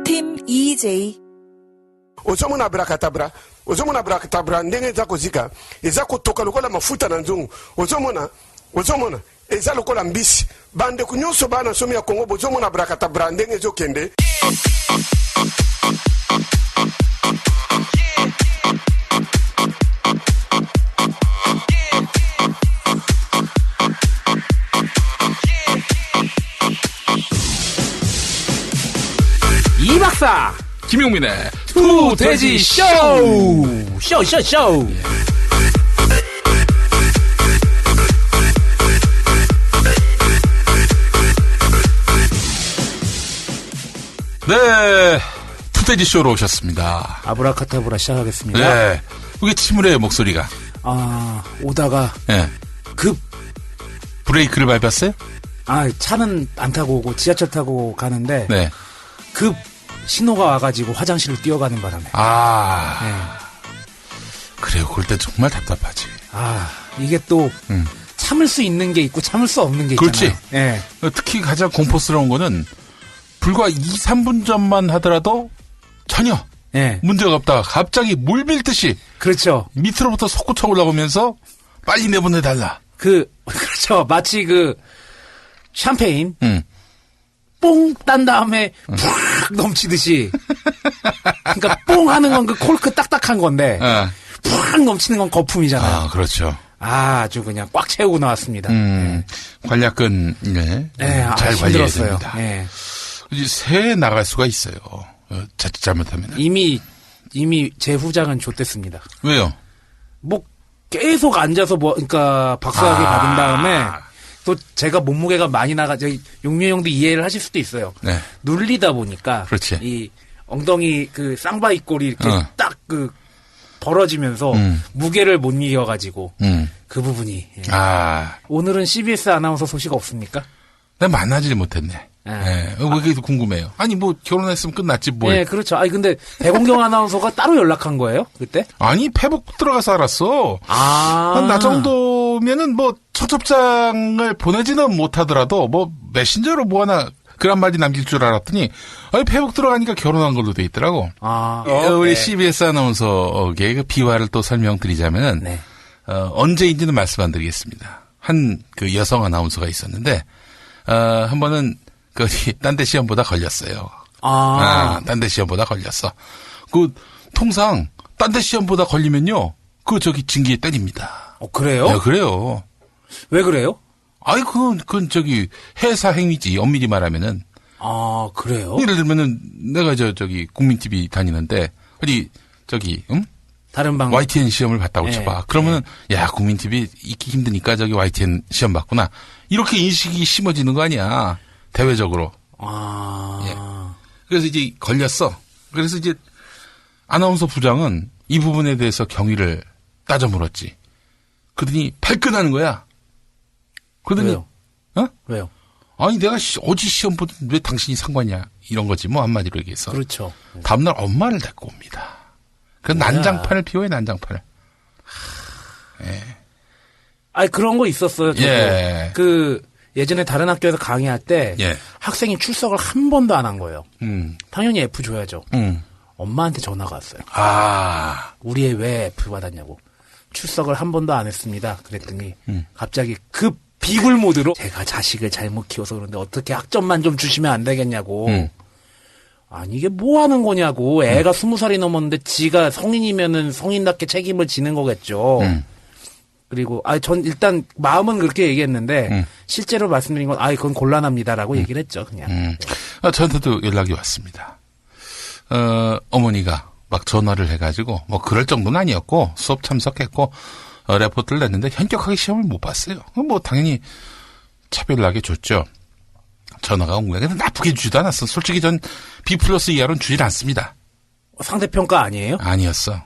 팀 EJ ozomona abracadabra ndenge eza kozika eza kotoka lokola mafuta na nzungu ozomona eza lokola mbisi bandeko nyonso bana nsomi ya Kongo bozomona abracadabra ndenge ezokende 이 박사 김용민의 투돼지 쇼. 네, 투돼지 쇼로 오셨습니다. 아브라카타브라 시작하겠습니다. 네, 그게 침울해요 목소리가. 오다가 네. 급 브레이크를 밟았어요? 차는 안 타고 오고 지하철 타고 가는데 네. 급 신호가 와가지고 화장실로 뛰어가는 바람에. 네. 그래요. 그럴 때 정말 답답하지. 이게 또 참을 수 있는 게 있고 참을 수 없는 게 있잖아요. 그렇지. 네. 특히 가장 공포스러운 거는 불과 2-3분 전만 하더라도 전혀 문제가 없다가 갑자기 물 빌듯이 그렇죠. 밑으로부터 솟구쳐 올라오면서 빨리 내보내달라. 그렇죠. 마치 샴페인 뽕 딴 다음에 푹 넘치듯이. 그러니까 뽕 하는 건 그 콜크 딱딱한 건데 푹 넘치는 건 거품이잖아요. 그렇죠. 아주 그냥 꽉 채우고 나왔습니다. 관략근 잘 관리해야 됩니다. 네. 새해 나갈 수가 있어요. 자칫 잘못하면. 이미 제 후장은 좆됐습니다. 왜요? 계속 앉아서 그러니까 박사학위 받은 다음에 또 제가 몸무게가 많이 용민 형도 이해를 하실 수도 있어요. 네. 눌리다 보니까. 그렇지. 이 엉덩이 쌍바위 꼴이 이렇게 딱 벌어지면서 무게를 못 이겨가지고 그 부분이. 오늘은 CBS 아나운서 소식 없습니까? 난 만나질 못했네. 왜 그게 궁금해요. 아니 결혼했으면 끝났지 뭘. 네, 그렇죠. 근데 배공경 아나운서가 따로 연락한 거예요 그때? 아니 페북 들어가서 알았어. 나 정도면은 청첩장을 보내지는 못하더라도 메신저로 하나 글 한마디 남길 줄 알았더니 페북 들어가니까 결혼한 걸로 돼 있더라고. 우리 CBS 아나운서의 비화를 또 설명드리자면은 언제인지는 말씀 안 드리겠습니다. 한 여성 아나운서가 있었는데 한 번은 딴 데 시험보다 걸렸어요. 딴 데 시험보다 걸렸어. 통상 딴 데 시험보다 걸리면요. 징계 때립니다. 그래요? 네, 그래요. 왜 그래요? 그건 회사 행위지. 엄밀히 말하면은. 그래요? 예를 들면은 내가 국민 TV 다니는데 다른 방송 YTN 시험을 봤다고 쳐봐. 그러면은 국민 TV 있기 힘드니까 YTN 시험 봤구나. 이렇게 인식이 심어지는 거 아니야. 대외적으로. 그래서 이제 걸렸어. 그래서 이제 아나운서 부장은 이 부분에 대해서 경위를 따져 물었지. 그러더니 발끈하는 거야. 그러더니 왜요? 아니 내가 어제 시험 보던 왜 당신이 상관이야. 이런 거지 한마디로 얘기해서. 그렇죠. 다음날 엄마를 데리고 옵니다. 난장판을 피워요. 난장판을. 그런 거 있었어요. 저도. 예전에 다른 학교에서 강의할 때 학생이 출석을 한 번도 안 한 거예요. 당연히 F 줘야죠. 엄마한테 전화가 왔어요. 우리 애 왜 F 받았냐고. 출석을 한 번도 안 했습니다. 그랬더니 갑자기 급 비굴 모드로 제가 자식을 잘못 키워서 그런데 어떻게 학점만 좀 주시면 안 되겠냐고. 이게 뭐 하는 거냐고. 애가 20살이 넘었는데 지가 성인이면은 성인답게 책임을 지는 거겠죠. 그리고 전 일단 마음은 그렇게 얘기했는데 실제로 말씀드린 건 그건 곤란합니다라고 얘기를 했죠. 그냥. 저한테도 연락이 왔습니다. 어머니가 막 전화를 해가지고 그럴 정도는 아니었고 수업 참석했고 레포트를 냈는데 현격하게 시험을 못 봤어요. 당연히 차별하게 줬죠. 전화가 온 거야. 근데 나쁘게 주지도 않았어. 솔직히 전 B+ 이하로는 주질 않습니다. 상대평가 아니에요? 아니었어.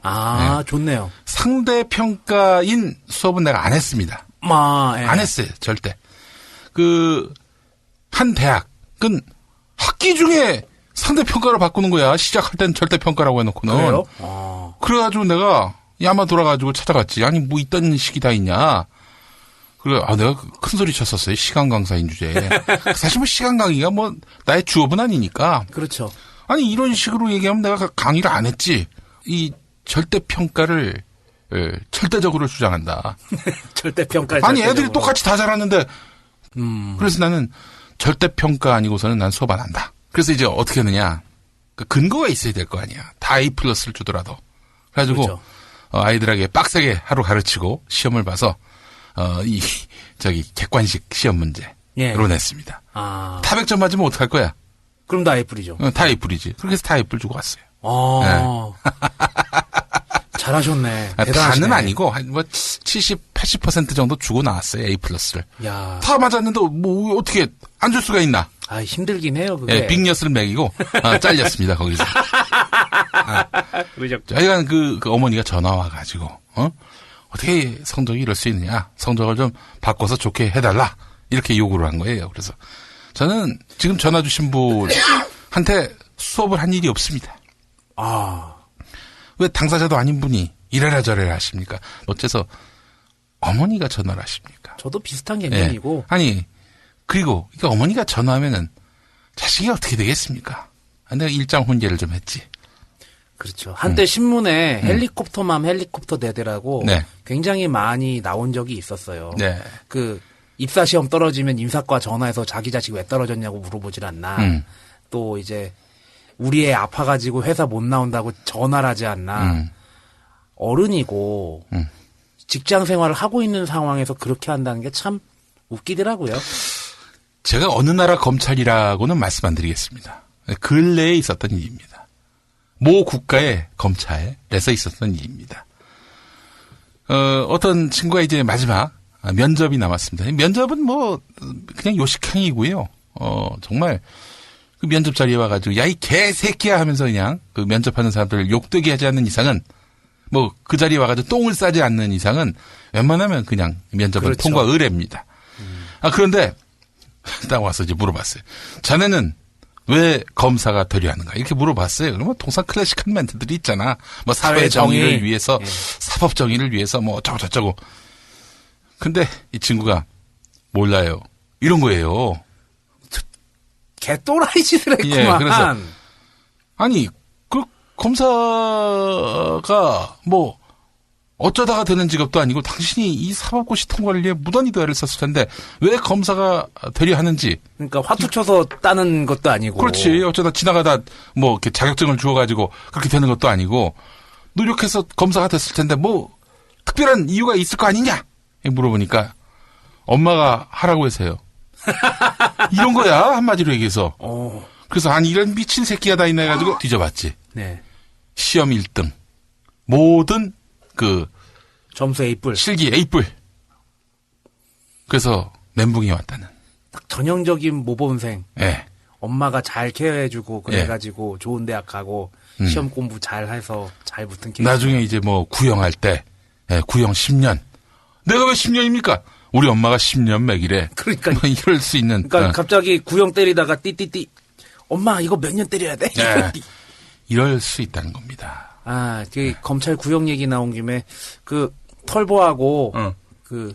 좋네요. 상대평가인 수업은 내가 안 했습니다. 안 했어요. 절대. 한 대학은 학기 중에 상대평가를 바꾸는 거야. 시작할 땐 절대평가라고 해놓고는. 그래요? 그래가지고 내가 야마 돌아가지고 찾아갔지. 아니 있던 식이 다 있냐. 그래, 내가 큰 소리 쳤었어요. 시간 강사인 주제에. 사실 뭐 시간 강의가 뭐 나의 주업은 아니니까. 그렇죠. 아니, 이런 식으로 얘기하면 내가 강의를 안 했지. 이 절대평가를 절대적으로 주장한다. 절대평가. 아니, 애들이 똑같이 다 잘하는데. 그래서 나는 절대평가 아니고서는 난 수업 안 한다. 그래서 이제 어떻게 하느냐. 그 근거가 있어야 될 거 아니야. 다 A+를 주더라도. 그래가지고 그렇죠. 아이들에게 빡세게 하루 가르치고 시험을 봐서 객관식 시험 문제로 냈습니다. 타백점 맞으면 어떡할 거야? 그럼 다 A뿔이죠. 다 A뿔이지. 그렇게 해서 다 A뿔 주고 왔어요. 네. 잘하셨네. 대단하시네. 다는 아니고 한 뭐 70, 80% 정도 주고 나왔어요. A+를. 야. 다 맞았는데 뭐 어떻게 안 줄 수가 있나? 힘들긴 해요, 그게. 네, 빅엿을 먹이고 잘렸습니다. 거기서. 저희가 그 어머니가 전화 와가지고 어떻게 성적이 이럴 수 있느냐? 성적을 좀 바꿔서 좋게 해달라. 이렇게 요구를 한 거예요. 그래서 저는 지금 전화 주신 분한테 수업을 한 일이 없습니다. 왜 당사자도 아닌 분이 이래라 저래라 하십니까? 어째서 어머니가 전화를 하십니까? 저도 비슷한 개념이고. 아니, 그리고 어머니가 전화하면은 자식이 어떻게 되겠습니까? 내가 일장 훈계를 좀 했지. 그렇죠. 한때 신문에 헬리콥터맘 헬리콥터 대대라고 네. 굉장히 많이 나온 적이 있었어요. 네. 그 입사 시험 떨어지면 인사과 전화해서 자기 자식 왜 떨어졌냐고 물어보질 않나. 또 이제 우리 애 아파가지고 회사 못 나온다고 전화를 하지 않나. 어른이고 직장 생활을 하고 있는 상황에서 그렇게 한다는 게 참 웃기더라고요. 제가 어느 나라 검찰이라고는 말씀 안 드리겠습니다. 근래에 있었던 일입니다. 모 국가의 검찰에서 있었던 일입니다. 어떤 친구가 이제 마지막 면접이 남았습니다. 면접은 뭐 그냥 요식행위고요. 정말 그 면접 자리에 와가지고 야 이 개새끼야 하면서 그냥 그 면접하는 사람들을 욕되게 하지 않는 이상은 뭐 그 자리에 와가지고 똥을 싸지 않는 이상은 웬만하면 그냥 면접은 그렇죠. 통과 의례입니다. 그런데 딱 와서 이제 물어봤어요. 자네는 왜 검사가 되려 하는가? 이렇게 물어봤어요. 그러면 통상 클래식한 멘트들이 있잖아. 뭐 사회 정의를 위해서, 사법 정의를 위해서 뭐 어쩌고. 근데 이 친구가 몰라요. 이런 거예요. 개또라이 짓을 했구만. 예, 그래서 아니 그 검사가 뭐 어쩌다가 되는 직업도 아니고 당신이 이 사법고시 통과를 위해 무던히도 애를 썼을 텐데 왜 검사가 되려 하는지. 그러니까 화투 쳐서 따는 것도 아니고. 그렇지. 어쩌다 지나가다 뭐 이렇게 자격증을 주어가지고 그렇게 되는 것도 아니고 노력해서 검사가 됐을 텐데 뭐 특별한 이유가 있을 거 아니냐? 물어보니까 엄마가 하라고 해서요. 이런 거야 한마디로 얘기해서. 그래서 아니 이런 미친 새끼가 다 있나 해가지고 뒤져봤지. 네. 시험 1등. 모든 그 점수 A뿔. 실기 A뿔. 그래서 멘붕이 왔다는. 딱 전형적인 모범생. 네. 엄마가 잘 케어해주고 그래가지고 좋은 대학 가고 시험 공부 잘 해서 잘 붙은 케이스. 나중에 이제 뭐 구형할 때 구형 10년. 내가 왜 10년입니까? 우리 엄마가 10년 맥이래. 그러니까 뭐 이럴 수 있는. 그러니까 갑자기 구형 때리다가 띠띠띠. 엄마 이거 몇 년 때려야 돼? 네. 이럴 수 있다는 겁니다. 그 검찰 구형 얘기 나온 김에 그 털보하고 그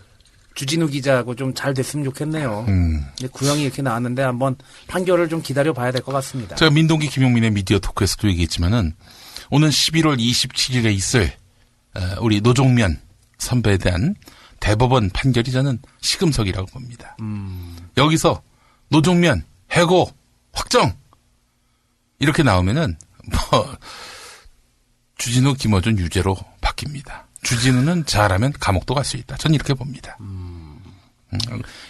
주진우 기자하고 좀 잘 됐으면 좋겠네요. 근데 구형이 이렇게 나왔는데 한번 판결을 좀 기다려 봐야 될 것 같습니다. 제가 민동기 김용민의 미디어 토크에서도 얘기했지만은 오는 11월 27일에 있을 우리 노종면 선배에 대한 대법원 판결이 저는 시금석이라고 봅니다. 여기서 노종면 해고 확정 이렇게 나오면은 뭐 주진우 김어준 유죄로 바뀝니다. 주진우는 잘하면 감옥도 갈 수 있다. 전 이렇게 봅니다.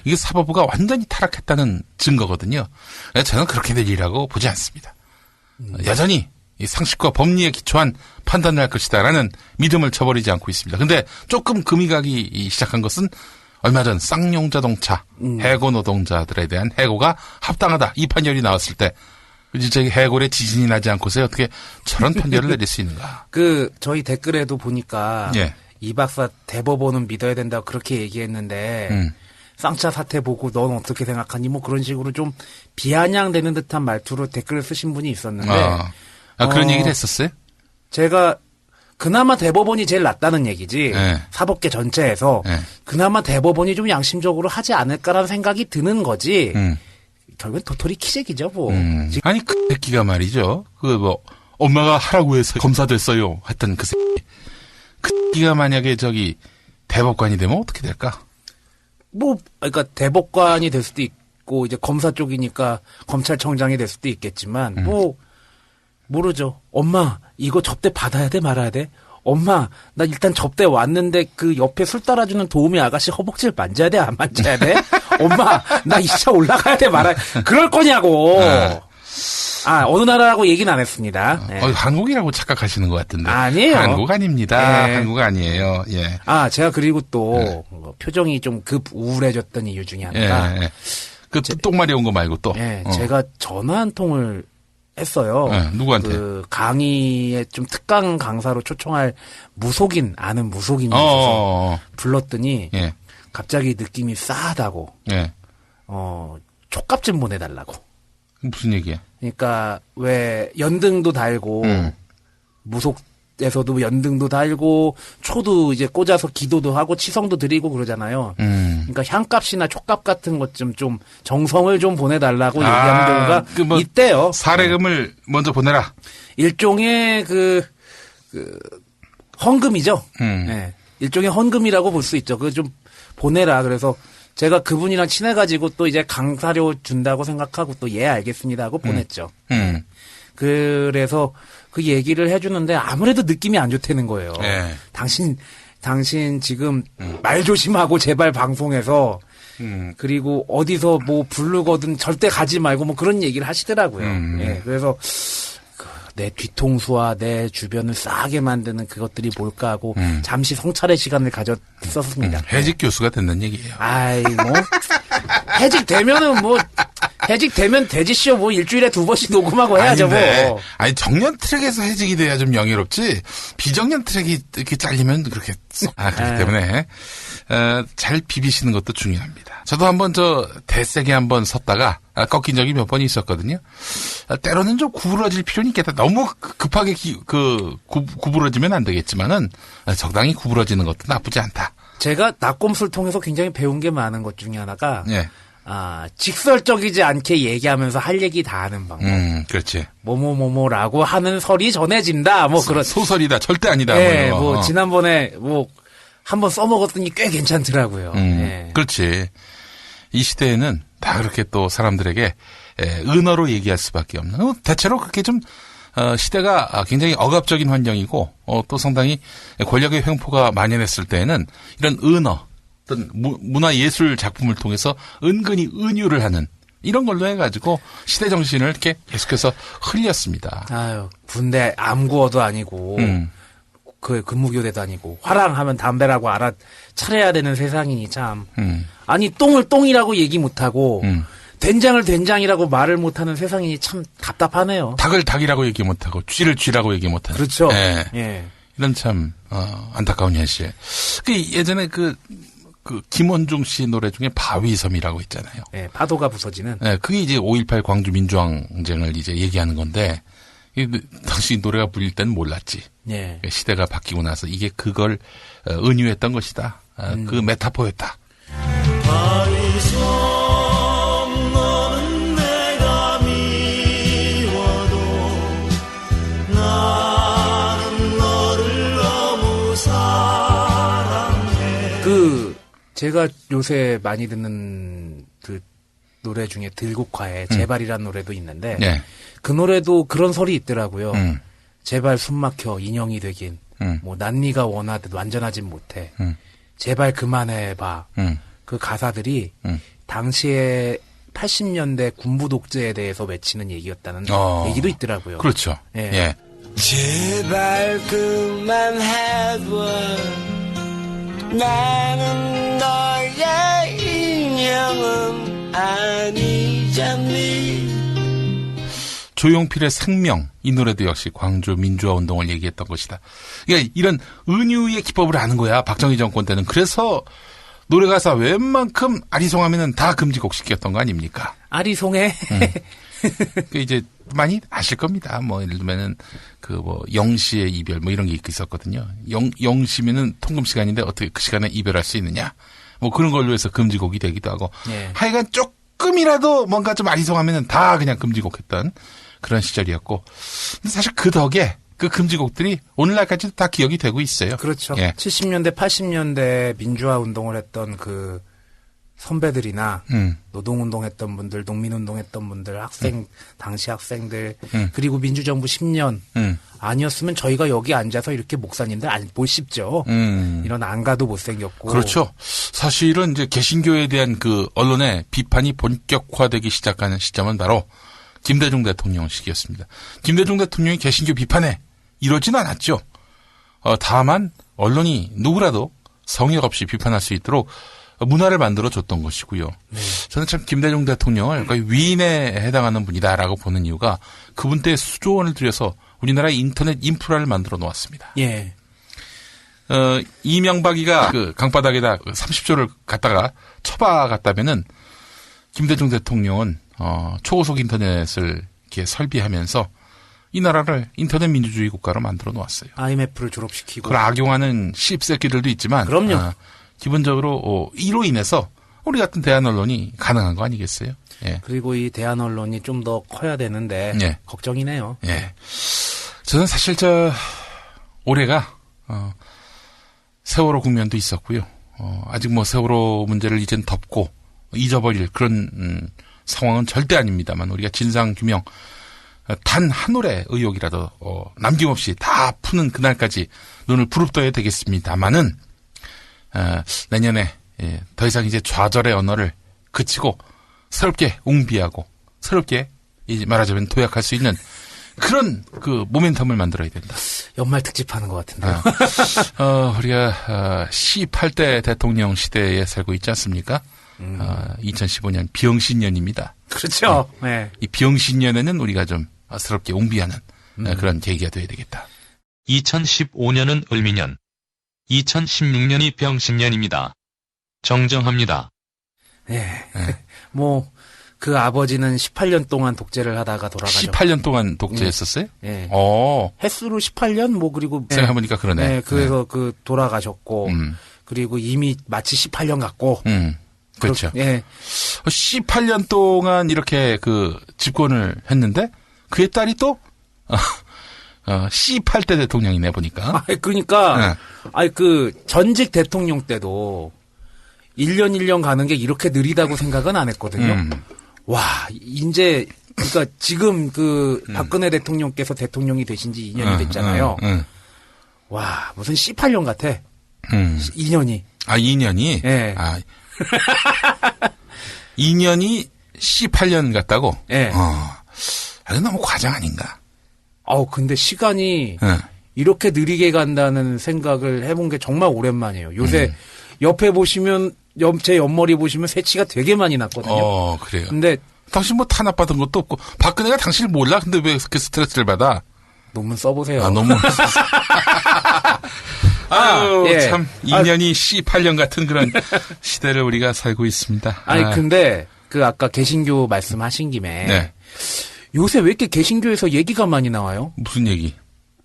이게 사법부가 완전히 타락했다는 증거거든요. 저는 그렇게 될 일이라고 보지 않습니다. 여전히 이 상식과 법리에 기초한 판단을 할 것이다라는 믿음을 저버리지 않고 있습니다. 근데 조금 금이 가기 시작한 것은 얼마 전 쌍용 자동차 해고 노동자들에 대한 해고가 합당하다. 이 판결이 나왔을 때 진짜 해골에 지진이 나지 않고서 어떻게 저런 판결을 내릴 수 있는가? 저희 댓글에도 보니까 이 박사 대법원은 믿어야 된다고 그렇게 얘기했는데 쌍차 사태 보고 넌 어떻게 생각하니? 뭐 그런 식으로 좀 비아냥되는 듯한 말투로 댓글을 쓰신 분이 있었는데 그런 얘기를 했었어요? 제가 그나마 대법원이 제일 낫다는 얘기지. 네. 사법계 전체에서 네. 그나마 대법원이 좀 양심적으로 하지 않을까라는 생각이 드는 거지. 결국엔 도토리 키재기죠, 뭐. 아니 그 새끼가 말이죠. 그 뭐 엄마가 하라고 해서 검사 됐어요. 했던 그 새끼. 그 새끼가 만약에 저기 대법관이 되면 어떻게 될까? 뭐 그러니까 대법관이 될 수도 있고 이제 검사 쪽이니까 검찰청장이 될 수도 있겠지만 뭐 모르죠. 엄마 이거 접대 받아야 돼 말아야 돼? 엄마 나 일단 접대 왔는데 그 옆에 술 따라주는 도우미 아가씨 허벅지를 만져야 돼 안 만져야 돼? 엄마 나 2차 올라가야 돼 말아야 돼? 그럴 거냐고. 어느 나라라고 얘기는 안 했습니다. 네. 한국이라고 착각하시는 것 같은데. 아니에요. 한국 아닙니다. 네. 한국 아니에요. 예. 제가 그리고 또 표정이 좀 급 우울해졌던 이유 중에 하나가 그 똥말이 온 거 말고 또. 제가 전화 한 통을 했어요. 누구한테? 그 강의에 좀 특강 강사로 초청할 아는 무속인이 있어서 불렀더니 갑자기 느낌이 싸하다고. 촉값 좀 보내달라고. 무슨 얘기야? 그러니까 왜 연등도 달고 무속에서도 연등도 달고 초도 이제 꽂아서 기도도 하고 치성도 드리고 그러잖아요. 그러니까 향값이나 촉값 같은 것 좀 정성을 좀 보내달라고 얘기하는 경우가 있대요. 사례금을 먼저 보내라. 일종의 그 헌금이죠. 네. 일종의 헌금이라고 볼 수 있죠. 좀 보내라. 그래서 제가 그분이랑 친해가지고 또 이제 강사료 준다고 생각하고 또 알겠습니다 하고 보냈죠. 그래서 그 얘기를 해주는데 아무래도 느낌이 안 좋다는 거예요. 당신 지금 말 조심하고 제발 방송에서 그리고 어디서 뭐 부르거든 절대 가지 말고 뭐 그런 얘기를 하시더라고요. 그래서 내 뒤통수와 내 주변을 싸게 만드는 그것들이 뭘까 하고 잠시 성찰의 시간을 가졌었습니다. 해직 교수가 된다는 얘기예요. 해직되면 되지쇼. 뭐 일주일에 2번씩 녹음하고 해야죠. 뭐. 아니 정년 트랙에서 해직이 돼야 좀 영예롭지. 비정년 트랙이 이렇게 잘리면 그렇게. 그렇기 때문에 잘 비비시는 것도 중요합니다. 저도 한번 대세게 한번 섰다가 꺾인 적이 몇 번 있었거든요. 때로는 좀 구부러질 필요는 있겠다. 너무 급하게 구부러지면 안 되겠지만은 적당히 구부러지는 것도 나쁘지 않다. 제가 낙곰수를 통해서 굉장히 배운 게 많은 것 중에 하나가 직설적이지 않게 얘기하면서 할 얘기 다 하는 방법. 그렇지. 뭐뭐뭐뭐라고 하는 설이 전해진다. 뭐 그런 소설이다. 절대 아니다. 뭐 지난번에 뭐 한번 써먹었더니 꽤 괜찮더라고요. 그렇지. 이 시대에는 다 그렇게 또 사람들에게 은어로 얘기할 수밖에 없는. 대체로 그렇게 좀 시대가 굉장히 억압적인 환경이고 또 상당히 권력의 횡포가 만연했을 때에는 이런 은어, 어떤 문화예술 작품을 통해서 은근히 은유를 하는 이런 걸로 해가지고 시대 정신을 이렇게 계속해서 흘렸습니다. 군대 암구어도 아니고 그 근무교대도 아니고 화랑하면 담배라고 알아차려야 되는 세상이니 참. 아니 똥을 똥이라고 얘기 못하고 된장을 된장이라고 말을 못하는 세상이니 참 답답하네요. 닭을 닭이라고 얘기 못하고 쥐를 쥐라고 얘기 못하는. 그렇죠. 이런 참 안타까운 현실. 예전에 그 김원중 씨 노래 중에 바위섬이라고 있잖아요. 파도가 부서지는. 그게 이제 5.18 광주 민주항쟁을 이제 얘기하는 건데 당시 노래가 불릴 때는 몰랐지. 시대가 바뀌고 나서 이게 그걸 은유했던 것이다. 그 메타포였다. 바위섬 너는 내가 미워도 나는 너를 너무 사랑해. 제가 요새 많이 듣는 그 노래 중에 들국화에 제발이라는 노래도 있는데 그 노래도 그런 설이 있더라고요. 제발 숨막혀 인형이 되긴 뭐 난 네가 원하듯 완전하진 못해. 제발 그만해봐. 그 가사들이 당시에 80년대 군부 독재에 대해서 외치는 얘기였다는 얘기도 있더라고요. 그렇죠. 제발 그만해봐. 나는 너의 인형은 아니잖니. 조용필의 생명, 이 노래도 역시 광주 민주화 운동을 얘기했던 것이다. 그러니까 이런 은유의 기법을 아는 거야, 박정희 정권 때는. 그래서 노래 가사 웬만큼 아리송하면은 다 금지곡 시켰던 거 아닙니까? 아리송해. 그 이제 많이 아실 겁니다. 뭐 예를 들면은 그 뭐 영시의 이별 뭐 이런 게 있었거든요. 영시면은 통금 시간인데 어떻게 그 시간에 이별할 수 있느냐. 뭐 그런 걸로 해서 금지곡이 되기도 하고. 예. 하여간 조금이라도 뭔가 좀 아리송하면은 다 그냥 금지곡했던 그런 시절이었고. 근데 사실 그 덕에 그 금지곡들이 오늘날까지도 다 기억이 되고 있어요. 그렇죠. 예. 70년대, 80년대 민주화 운동을 했던 그 선배들이나 노동운동했던 분들, 농민운동했던 분들, 당시 학생들, 그리고 민주정부 10년 아니었으면 저희가 여기 앉아서 이렇게 목사님들 못 씹죠. 이런 안가도 못생겼고. 그렇죠. 사실은 이제 개신교에 대한 그 언론의 비판이 본격화되기 시작하는 시점은 바로 김대중 대통령 시기였습니다. 김대중 대통령이 개신교 비판에 이러지는 않았죠. 다만 언론이 누구라도 성역 없이 비판할 수 있도록 문화를 만들어줬던 것이고요. 네. 저는 참 김대중 대통령을 거의 위인에 해당하는 분이다라고 보는 이유가 그분 때 수조 원을 들여서 우리나라의 인터넷 인프라를 만들어 놓았습니다. 예. 이명박이가 그 강바닥에다 30조를 갖다가 쳐박았다면은 김대중 대통령은 초고속 인터넷을 이렇게 설비하면서 이 나라를 인터넷 민주주의 국가로 만들어 놓았어요. IMF를 졸업시키고. 그걸 악용하는 씹새끼들도 있지만. 그럼요. 기본적으로 이로 인해서 우리 같은 대한 언론이 가능한 거 아니겠어요? 예. 그리고 이 대한 언론이 좀 더 커야 되는데 예. 걱정이네요. 예. 저는 사실 올해가 세월호 국면도 있었고요. 아직 뭐 세월호 문제를 이젠 덮고 잊어버릴 그런 상황은 절대 아닙니다만 우리가 진상 규명 단 한 올의 의혹이라도 남김없이 다 푸는 그날까지 눈을 부릅떠야 되겠습니다만은. 내년에 더 이상 이제 좌절의 언어를 그치고 새롭게 웅비하고 새롭게 이제 말하자면 도약할 수 있는 그런 그 모멘텀을 만들어야 된다. 연말 특집하는 것 같은데요. 우리가 18대 대통령 시대에 살고 있지 않습니까? 2015년 비영신년입니다. 그렇죠. 네. 이 비영신년에는 우리가 좀 새롭게 웅비하는 그런 계기가 돼야 되겠다. 2015년은 을미년. 2016년이 병신년입니다. 정정합니다. 네. 뭐, 그 아버지는 18년 동안 독재를 하다가 돌아가셨고. 18년 동안 독재했었어요? 네. 오. 횟수로 18년? 뭐, 그리고. 생각해보니까 그러네. 네. 그래서 돌아가셨고. 그리고 이미 마치 18년 같고. 그렇죠. 예. 18년 동안 이렇게 그 집권을 했는데 그의 딸이 또 18대 대통령이네 보니까. 그러니까 그 전직 대통령 때도 1년 1년 가는 게 이렇게 느리다고 생각은 안 했거든요. 와, 이제 그러니까 지금 그 박근혜 대통령께서 대통령이 되신 지 2년이 됐잖아요. 와, 무슨 18년 같아. 2년이. 아, 2년이? 예. 아. 2년이 18년 같다고? 예. 아, 너무 과장 아닌가? 근데 시간이 이렇게 느리게 간다는 생각을 해본 게 정말 오랜만이에요. 요새 옆에 보시면, 제 옆머리 보시면 새치가 되게 많이 났거든요. 그래요. 근데 당신 뭐 탄압받은 것도 없고, 박근혜가 당신을 몰라? 근데 왜 그렇게 스트레스를 받아? 논문 써보세요. 논문. 아유, 예. 참, 2년이 18년 같은 그런 시대를 우리가 살고 있습니다. 근데, 아까 개신교 말씀하신 김에. 네. 요새 왜 이렇게 개신교에서 얘기가 많이 나와요? 무슨 얘기?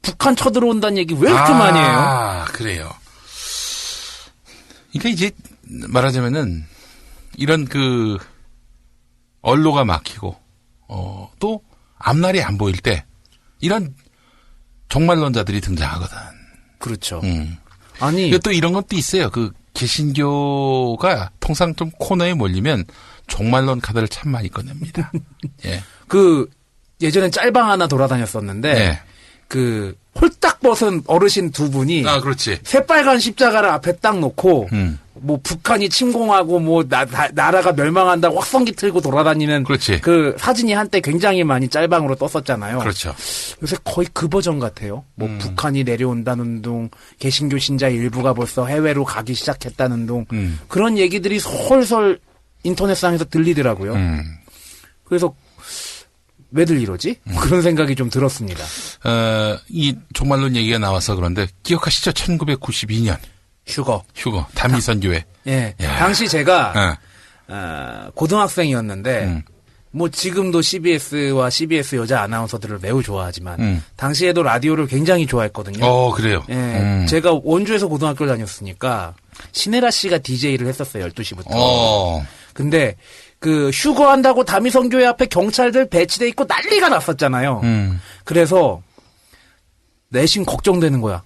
북한 쳐들어온다는 얘기 왜 이렇게 많이 해요? 아, 그래요. 그러니까 이제 말하자면은 이런 언로가 막히고 또 앞날이 안 보일 때 이런 종말론자들이 등장하거든. 그렇죠. 아니 또 이런 것도 있어요. 개신교가 통상 좀 코너에 몰리면 종말론 카드를 참 많이 꺼냅니다. 예. 예전엔 짤방 하나 돌아다녔었는데 네. 홀딱 벗은 어르신 두 분이 그렇지. 새빨간 십자가를 앞에 딱 놓고 뭐 북한이 침공하고 뭐 나라가 멸망한다고 확성기 틀고 돌아다니는 그렇지. 그 사진이 한때 굉장히 많이 짤방으로 떴었잖아요. 그렇죠. 요새 거의 그 버전 같아요. 뭐 북한이 내려온다는 둥, 개신교 신자 일부가 벌써 해외로 가기 시작했다는 둥 그런 얘기들이 솔솔 인터넷상에서 들리더라고요. 그래서 왜들 이러지? 그런 생각이 좀 들었습니다. 이 종말론 얘기가 나와서 그런데 기억하시죠? 1992년. 휴거. 단미선교회. 예. 당시 제가, 고등학생이었는데, 뭐 지금도 CBS와 CBS 여자 아나운서들을 매우 좋아하지만 당시에도 라디오를 굉장히 좋아했거든요. 그래요. 예. 제가 원주에서 고등학교를 다녔으니까 신혜라 씨가 DJ를 했었어요. 12시부터. 근데 그 휴거한다고 다미성교회 앞에 경찰들 배치돼 있고 난리가 났었잖아요. 그래서 내심 걱정되는 거야.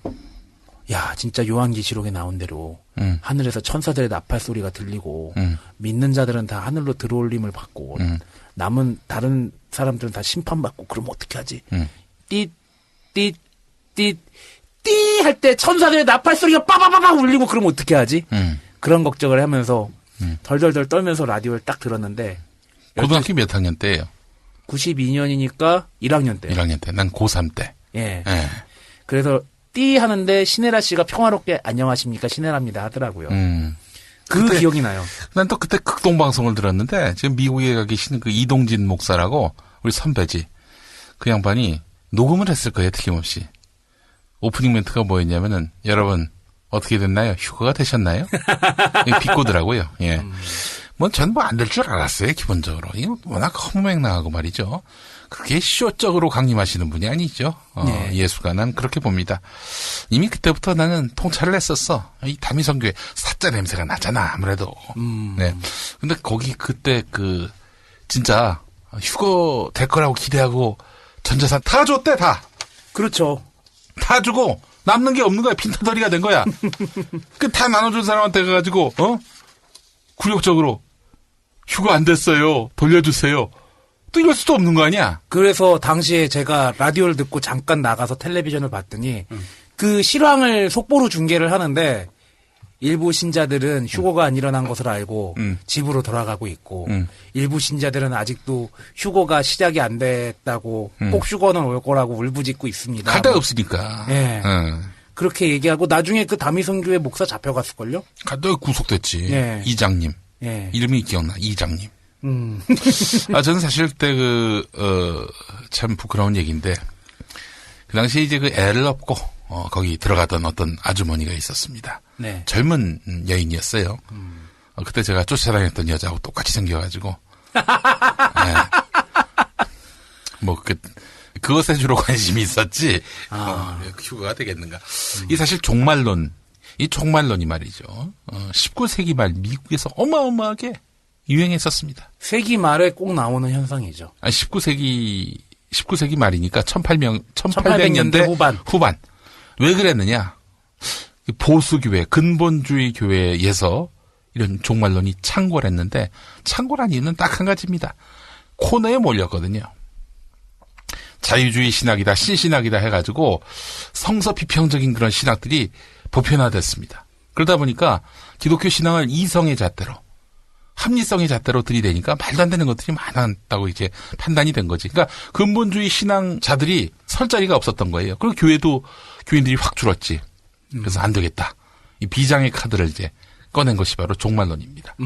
야, 진짜 요한계시록에 나온 대로 하늘에서 천사들의 나팔 소리가 들리고 믿는 자들은 다 하늘로 들어올림을 받고 남은 다른 사람들은 다 심판받고 그러면 어떻게 하지? 띠 할 때 천사들의 나팔 소리가 빠바바박 울리고 그러면 어떻게 하지? 그런 걱정을 하면서 덜덜덜 떨면서 라디오를 딱 들었는데 고등학교 몇 학년 때예요? 92년이니까 1학년 때. 1학년 때. 난 고3 때. 예. 그래서 띠 하는데 신혜라 씨가 평화롭게 안녕하십니까 신혜라입니다 하더라고요. 그 기억이 나요. 난 또 그때 극동방송을 들었는데 지금 미국에 가 계신 그 이동진 목사라고 우리 선배지. 그 양반이 녹음을 했을 거예요. 틀림없이. 오프닝 멘트가 뭐였냐면은 여러분 어떻게 됐나요? 휴가가 되셨나요? 비꼬더라고요. 예. 뭐 전 뭐 안 될 줄 알았어요. 기본적으로. 이거 워낙 허무맹랑하고 말이죠. 그렇게 쇼적으로 강림하시는 분이 아니죠. 네. 예수가 난 그렇게 봅니다. 이미 그때부터 나는 통찰을 했었어. 이 다미성교회 사자 냄새가 나잖아. 아무래도. 네. 근데 거기 그때 그 진짜 휴거 될 거라고 기대하고 전 재산 다 줬대 다. 그렇죠. 다 주고 남는 게 없는 거야. 빈타더리가 된 거야. 그 다 나눠준 사람한테 가가지고 굴욕적으로 휴거 안 됐어요. 돌려주세요. 또 이럴 수도 없는 거 아니야? 그래서 당시에 제가 라디오를 듣고 잠깐 나가서 텔레비전을 봤더니 그 실황을 속보로 중계를 하는데 일부 신자들은 휴거가 안 일어난 것을 알고 집으로 돌아가고 있고 일부 신자들은 아직도 휴거가 시작이 안 됐다고 꼭 휴거는 올 거라고 울부짖고 있습니다. 갈 데가 없으니까. 예. 그렇게 얘기하고 나중에 그 다미성교회 목사 잡혀갔을걸요? 갔다가 구속됐지. 예. 이장님. 예. 이름이 기억나. 이장님. 저는 사실 그때 참 부끄러운 얘기인데, 그 당시에 이제 그 애를 업고, 거기 들어가던 어떤 아주머니가 있었습니다. 네. 젊은 여인이었어요. 그때 제가 쫓아다녔던 여자하고 똑같이 생겨가지고, 네. 그것에 주로 관심이 있었지, 휴가가 되겠는가. 이 사실 이 종말론이 말이죠. 19세기 말 미국에서 어마어마하게 유행했었습니다. 세기 말에 꼭 나오는 현상이죠. 19세기 말이니까 1800년대 후반. 왜 그랬느냐? 보수교회, 근본주의 교회에서 이런 종말론이 창궐했는데, 창궐한 이유는 딱 한 가지입니다. 코너에 몰렸거든요. 자유주의 신학이다, 신신학이다 해가지고 성서 비평적인 그런 신학들이 보편화됐습니다. 그러다 보니까 기독교 신앙을 이성의 잣대로, 합리성의 잣대로 들이대니까 말도 안 되는 것들이 많았다고 이제 판단이 된 거지. 그러니까 근본주의 신앙자들이 설 자리가 없었던 거예요. 그리고 교인들이 확 줄었지. 그래서 안 되겠다. 이 비장의 카드를 이제 꺼낸 것이 바로 종말론입니다.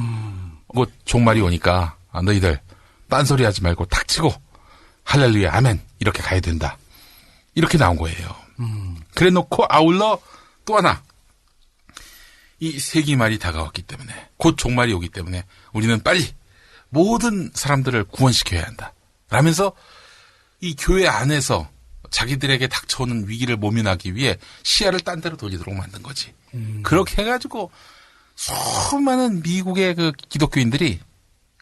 곧 종말이 오니까 너희들 딴소리 하지 말고 닥치고 할렐루야 아멘 이렇게 가야 된다. 이렇게 나온 거예요. 그래 놓고 아울러 또 하나. 이 세기 말이 다가왔기 때문에, 곧 종말이 오기 때문에 우리는 빨리 모든 사람들을 구원시켜야 한다. 라면서 이 교회 안에서 자기들에게 닥쳐오는 위기를 모면하기 위해 시야를 딴 데로 돌리도록 만든 거지. 그렇게 해가지고 수많은 미국의 그 기독교인들이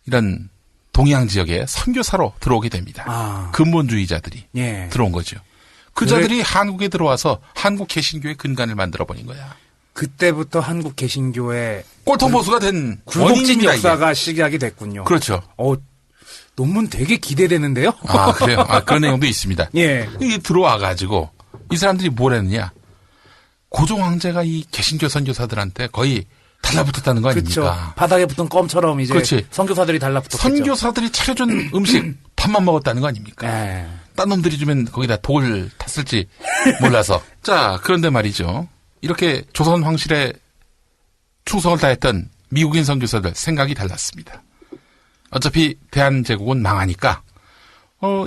이런 동양 지역에 선교사로 들어오게 됩니다. 근본주의자들이 들어온 거죠. 그 자들이 한국에 들어와서 한국 개신교의 근간을 만들어버린 거야. 그때부터 한국 개신교의 꼴통보수가 된 굴곡진 역사가 이게. 시작이 됐군요. 그렇죠. 논문 되게 기대되는데요? 그래요? 그런 내용도 있습니다. 예. 이게 들어와가지고 이 사람들이 뭘 했느냐. 고종 황제가 이 개신교 선교사들한테 거의 달라붙었다는 거 아닙니까? 그렇죠. 바닥에 붙은 껌처럼 이제 그렇지. 선교사들이 달라붙었죠. 선교사들이 차려준 음식 밥만 먹었다는 거 아닙니까? 예. 딴 놈들이 주면 거기다 독을 탔을지 몰라서. 자, 그런데 말이죠. 이렇게 조선 황실에 충성을 다했던 미국인 선교사들 생각이 달랐습니다. 어차피 대한제국은 망하니까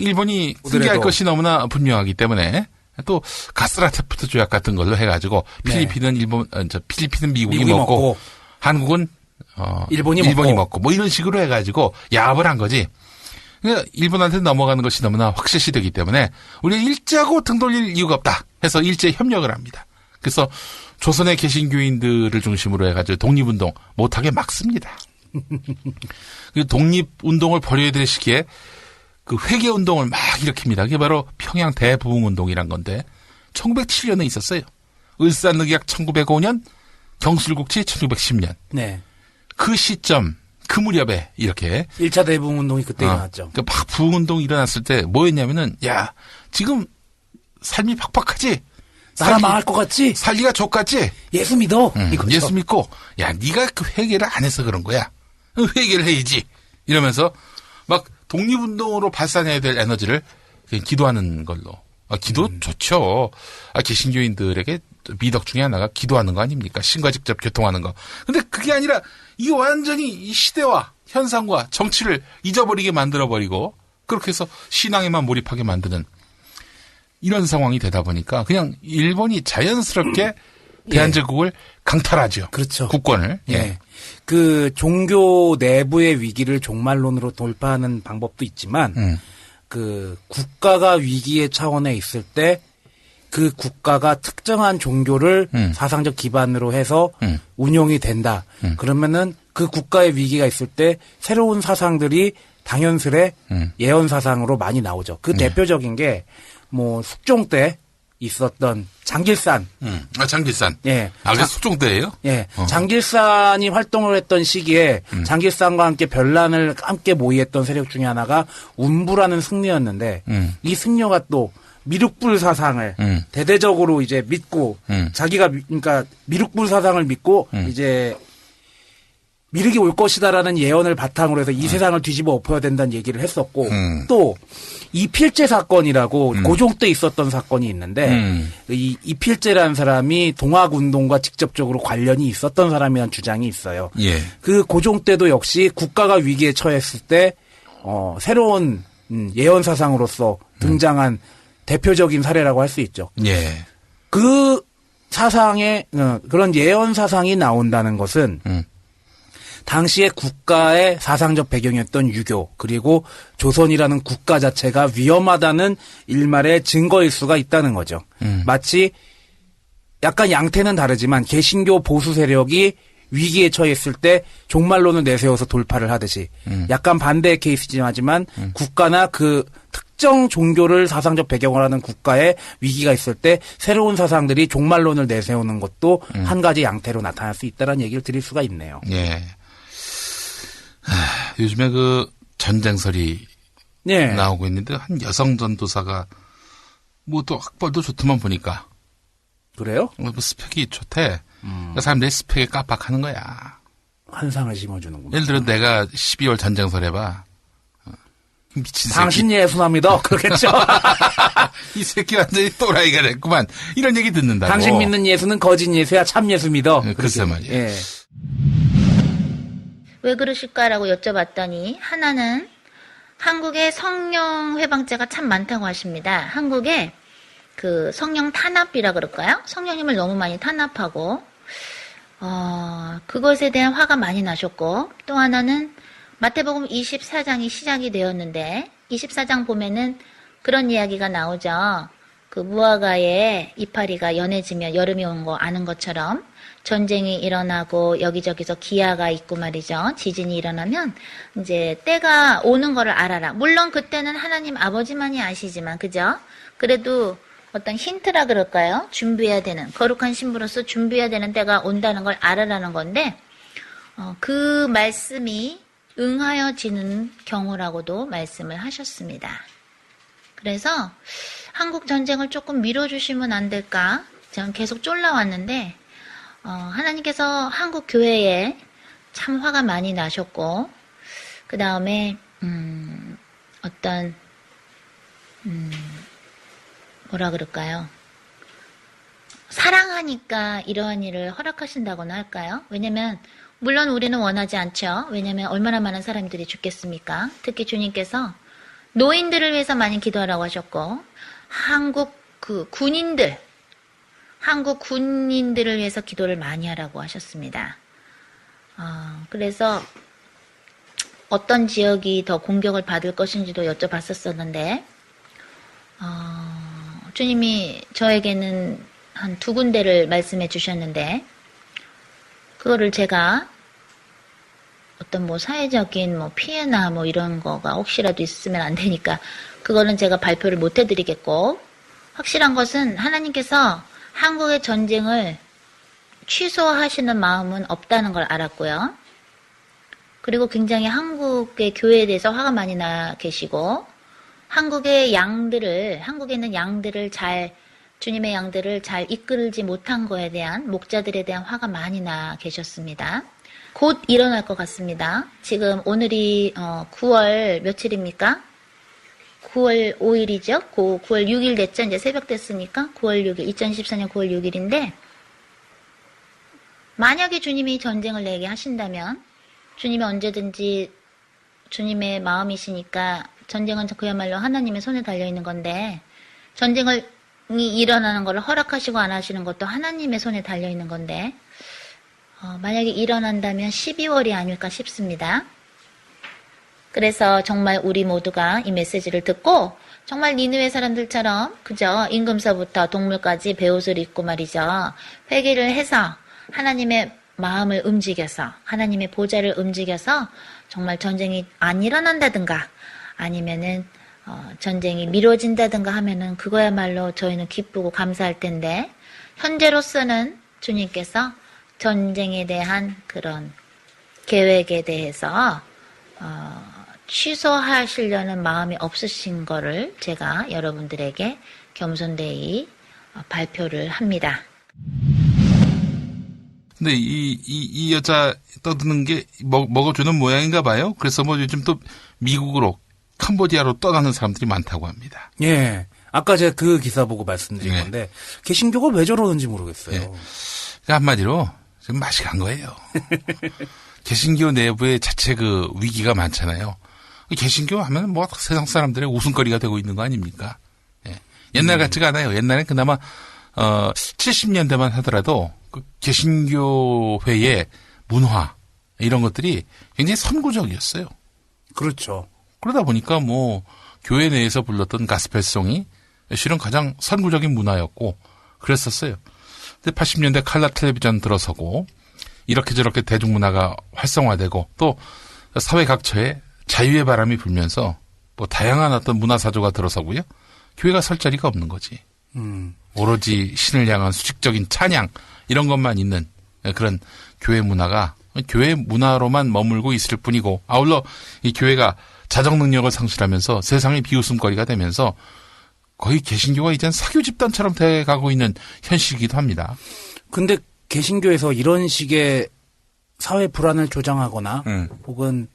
일본이 승리할 것이 너무나 분명하기 때문에 또 가스라테프트 조약 같은 걸로 해가지고 필리핀은 필리핀은 미국이 먹고 한국은 일본이 먹고 뭐 이런 식으로 해가지고 야합을 한 거지. 그러니까 일본한테 넘어가는 것이 너무나 확실시되기 때문에 우리 일제하고 등 돌릴 이유가 없다 해서 일제 협력을 합니다. 그래서 조선의 개신교인들을 중심으로 해가지고 독립운동 못하게 막습니다. 그 독립운동을 벌여야 될 시기에 그 회계운동을 막 일으킵니다. 그게 바로 평양 대부흥운동이란 건데 1907년에 있었어요. 을사늑약 1905년, 경술국치 1910년. 네. 그 시점, 그 무렵에 이렇게 1차 대부흥운동이 그때 일어났죠. 그러니까 막 부흥운동이 일어났을 때 뭐였냐면은 야 지금 삶이 팍팍하지? 나라 망할 것 같지? 살기가 족같지? 예수 믿어. 예수 믿고 야 네가 그 회개를 안 해서 그런 거야. 회개를 해야지. 이러면서 막 독립운동으로 발산해야 될 에너지를 그냥 기도하는 걸로. 기도 좋죠. 개신교인들에게 미덕 중에 하나가 기도하는 거 아닙니까? 신과 직접 교통하는 거. 근데 그게 아니라 이게 완전히 이 시대와 현상과 정치를 잊어버리게 만들어버리고 그렇게 해서 신앙에만 몰입하게 만드는 이런 상황이 되다 보니까 그냥 일본이 자연스럽게 대한제국을 강탈하죠. 그렇죠. 국권을. 예. 그 종교 내부의 위기를 종말론으로 돌파하는 방법도 있지만 그 국가가 위기의 차원에 있을 때 그 국가가 특정한 종교를 사상적 기반으로 해서 운용이 된다. 그러면은 그 국가의 위기가 있을 때 새로운 사상들이 당연스레 예언 사상으로 많이 나오죠. 그 대표적인 게 뭐 숙종 때 있었던 장길산. 장길산. 예. 그게 숙종 때예요? 예. 장길산이 활동을 했던 시기에 장길산과 함께 별난을 함께 모의했던 세력 중에 하나가 운부라는 승려였는데 이 승려가 또 미륵불 사상을 대대적으로 이제 믿고 자기가 그러니까 미륵불 사상을 믿고 이제 미륵이 올 것이다라는 예언을 바탕으로 해서 이 세상을 뒤집어 엎어야 된다는 얘기를 했었고 또 이필제 사건이라고 고종 때 있었던 사건이 있는데 이 이필제라는 사람이 동학운동과 직접적으로 관련이 있었던 사람이라는 주장이 있어요. 예. 그 고종 때도 역시 국가가 위기에 처했을 때 새로운 예언 사상으로서 등장한 대표적인 사례라고 할 수 있죠. 예. 그 사상에 그런 예언 사상이 나온다는 것은 당시에 국가의 사상적 배경이었던 유교 그리고 조선이라는 국가 자체가 위험하다는 일말의 증거일 수가 있다는 거죠. 마치 약간 양태는 다르지만 개신교 보수 세력이 위기에 처했을 때 종말론을 내세워서 돌파를 하듯이 약간 반대의 케이스지만 국가나 그 특정 종교를 사상적 배경으로 하는 국가에 위기가 있을 때 새로운 사상들이 종말론을 내세우는 것도 한 가지 양태로 나타날 수 있다는 얘기를 드릴 수가 있네요. 예. 요즘에 그 전쟁설이 나오고 있는데 한 여성 전도사가 뭐 또 학벌도 좋더만 보니까 그래요? 뭐 스펙이 좋대. 사람들이 스펙에 깜빡하는 거야. 환상을 심어주는구나. 예를 들어 내가 12월 전쟁설 해봐. 미친 당신 예수합니다. 그렇겠죠. 이 새끼 완전히 또라이가 됐구만. 이런 얘기 듣는다고. 당신 믿는 예수는 거짓 예수야 참 예수 믿어. 글쎄 말이야. 예. 왜 그러실까라고 여쭤봤더니 하나는 한국에 성령 회방죄가 참 많다고 하십니다. 한국에 그 성령 탄압이라 그럴까요? 성령님을 너무 많이 탄압하고 그것에 대한 화가 많이 나셨고 또 하나는 마태복음 24장이 시작이 되었는데 24장 보면은 그런 이야기가 나오죠. 그 무화과에 이파리가 연해지면 여름이 온 거 아는 것처럼 전쟁이 일어나고 여기저기서 기아가 있고 말이죠. 지진이 일어나면 이제 때가 오는 거를 알아라. 물론 그때는 하나님 아버지만이 아시지만 그죠? 그래도 어떤 힌트라 그럴까요? 준비해야 되는 거룩한 신부로서 준비해야 되는 때가 온다는 걸 알아라는 건데 그 말씀이 응하여지는 경우라고도 말씀을 하셨습니다. 그래서 한국 전쟁을 조금 미뤄주시면 안 될까? 저는 계속 쫄라왔는데 하나님께서 한국 교회에 참 화가 많이 나셨고 그 다음에 어떤 뭐라 그럴까요? 사랑하니까 이러한 일을 허락하신다고나 할까요? 왜냐면 물론 우리는 원하지 않죠. 왜냐면 얼마나 많은 사람들이 죽겠습니까? 특히 주님께서 노인들을 위해서 많이 기도하라고 하셨고 한국 군인들을 위해서 기도를 많이 하라고 하셨습니다. 그래서 어떤 지역이 더 공격을 받을 것인지도 여쭤봤었었는데, 주님이 저에게는 한 2군데를 말씀해 주셨는데, 그거를 제가 어떤 뭐 사회적인 뭐 피해나 뭐 이런 거가 혹시라도 있으면 안 되니까 그거는 제가 발표를 못 해드리겠고, 확실한 것은 하나님께서 한국의 전쟁을 취소하시는 마음은 없다는 걸 알았고요. 그리고 굉장히 한국의 교회에 대해서 화가 많이 나 계시고, 한국에 있는 양들을 주님의 양들을 잘 이끌지 못한 거에 대한 목자들에 대한 화가 많이 나 계셨습니다. 곧 일어날 것 같습니다. 지금 오늘이 9월 며칠입니까? 9월 5일이죠? 9월 6일 됐죠? 이제 새벽 됐으니까 9월 6일, 2014년 9월 6일인데, 만약에 주님이 전쟁을 내게 하신다면, 주님이 언제든지 주님의 마음이시니까 전쟁은 그야말로 하나님의 손에 달려있는 건데, 전쟁이 일어나는 것을 허락하시고 안 하시는 것도 하나님의 손에 달려있는 건데, 만약에 일어난다면 12월이 아닐까 싶습니다. 그래서 정말 우리 모두가 이 메시지를 듣고 정말 니느웨 사람들처럼 그저 임금서부터 동물까지 베옷을 입고 말이죠. 회개를 해서 하나님의 마음을 움직여서 하나님의 보좌를 움직여서 정말 전쟁이 안 일어난다든가 아니면은 전쟁이 미뤄진다든가 하면은 그거야말로 저희는 기쁘고 감사할 텐데, 현재로서는 주님께서 전쟁에 대한 그런 계획에 대해서 취소하시려는 마음이 없으신 거를 제가 여러분들에게 겸손되이 발표를 합니다. 근데 이 여자 떠드는 게 먹어주는 모양인가 봐요. 그래서 뭐 요즘 또 미국으로 캄보디아로 떠나는 사람들이 많다고 합니다. 예. 아까 제가 그 기사 보고 말씀드린 건데, 개신교가 왜 저러는지 모르겠어요. 예. 그러니까 한마디로 지금 맛이 간 거예요. 개신교 내부에 자체 그 위기가 많잖아요. 개신교 하면 뭐 세상 사람들의 웃음거리가 되고 있는 거 아닙니까? 예. 옛날 같지가 않아요. 옛날엔 그나마 70년대만 하더라도 그 개신교회의 문화 이런 것들이 굉장히 선구적이었어요. 그렇죠. 그러다 보니까 뭐 교회 내에서 불렀던 가스펠송이 실은 가장 선구적인 문화였고 그랬었어요. 근데 80년대 칼라 텔레비전 들어서고 이렇게 저렇게 대중문화가 활성화되고 또 사회 각처에 자유의 바람이 불면서 뭐 다양한 어떤 문화사조가 들어서고요. 교회가 설 자리가 없는 거지. 오로지 신을 향한 수직적인 찬양 이런 것만 있는 그런 교회 문화가 교회 문화로만 머물고 있을 뿐이고, 아울러 이 교회가 자정 능력을 상실하면서 세상의 비웃음거리가 되면서 거의 개신교가 이젠 사교 집단처럼 돼가고 있는 현실이기도 합니다. 근데 개신교에서 이런 식의 사회 불안을 조장하거나 혹은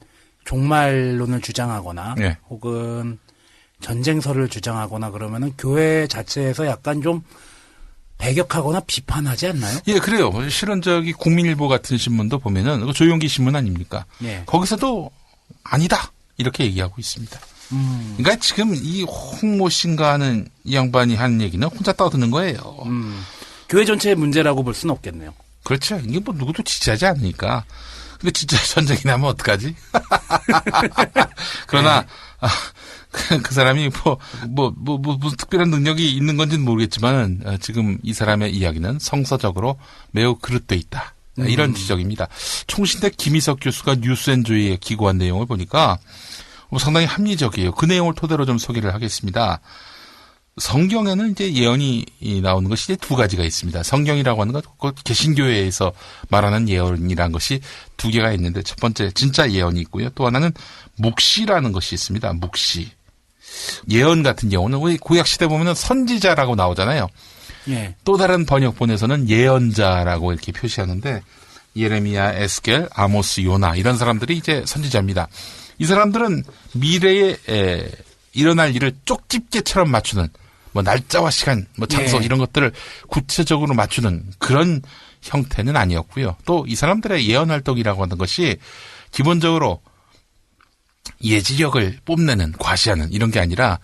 종말론을 주장하거나 혹은 전쟁설을 주장하거나 그러면은 교회 자체에서 약간 좀 배격하거나 비판하지 않나요? 예, 그래요. 실은 국민일보 같은 신문도 보면은 조용기 신문 아닙니까? 예. 거기서도 아니다 이렇게 얘기하고 있습니다. 그러니까 지금 이 홍모 씨인가 하는 이 양반이 하는 얘기는 혼자 떠드는 거예요. 교회 전체의 문제라고 볼 수는 없겠네요. 그렇죠. 이게 뭐 누구도 지지하지 않으니까. 근데 진짜 전쟁이 나면 어떡하지? 그러나 그 사람이 무슨 특별한 능력이 있는 건지는 모르겠지만 지금 이 사람의 이야기는 성서적으로 매우 그릇돼 있다. 이런 지적입니다. 총신대 김희석 교수가 뉴스앤조이에 기고한 내용을 보니까 상당히 합리적이에요. 그 내용을 토대로 좀 소개를 하겠습니다. 성경에는 이제 예언이 나오는 것이 이제 두 가지가 있습니다. 성경이라고 하는 것, 개신교회에서 말하는 예언이라는 것이 두 개가 있는데, 첫 번째 진짜 예언이 있고요. 또 하나는 묵시라는 것이 있습니다. 묵시. 예언 같은 경우는 우리 구약 시대 보면은 선지자라고 나오잖아요. 예. 또 다른 번역본에서는 예언자라고 이렇게 표시하는데, 예레미야, 에스겔, 아모스, 요나 이런 사람들이 이제 선지자입니다. 이 사람들은 미래에 일어날 일을 쪽집게처럼 맞추는, 뭐 날짜와 시간, 뭐 장소 이런 것들을 구체적으로 맞추는 그런 형태는 아니었고요. 또 이 사람들의 예언 활동이라고 하는 것이 기본적으로 예지력을 뽐내는, 과시하는 이런 게 아니라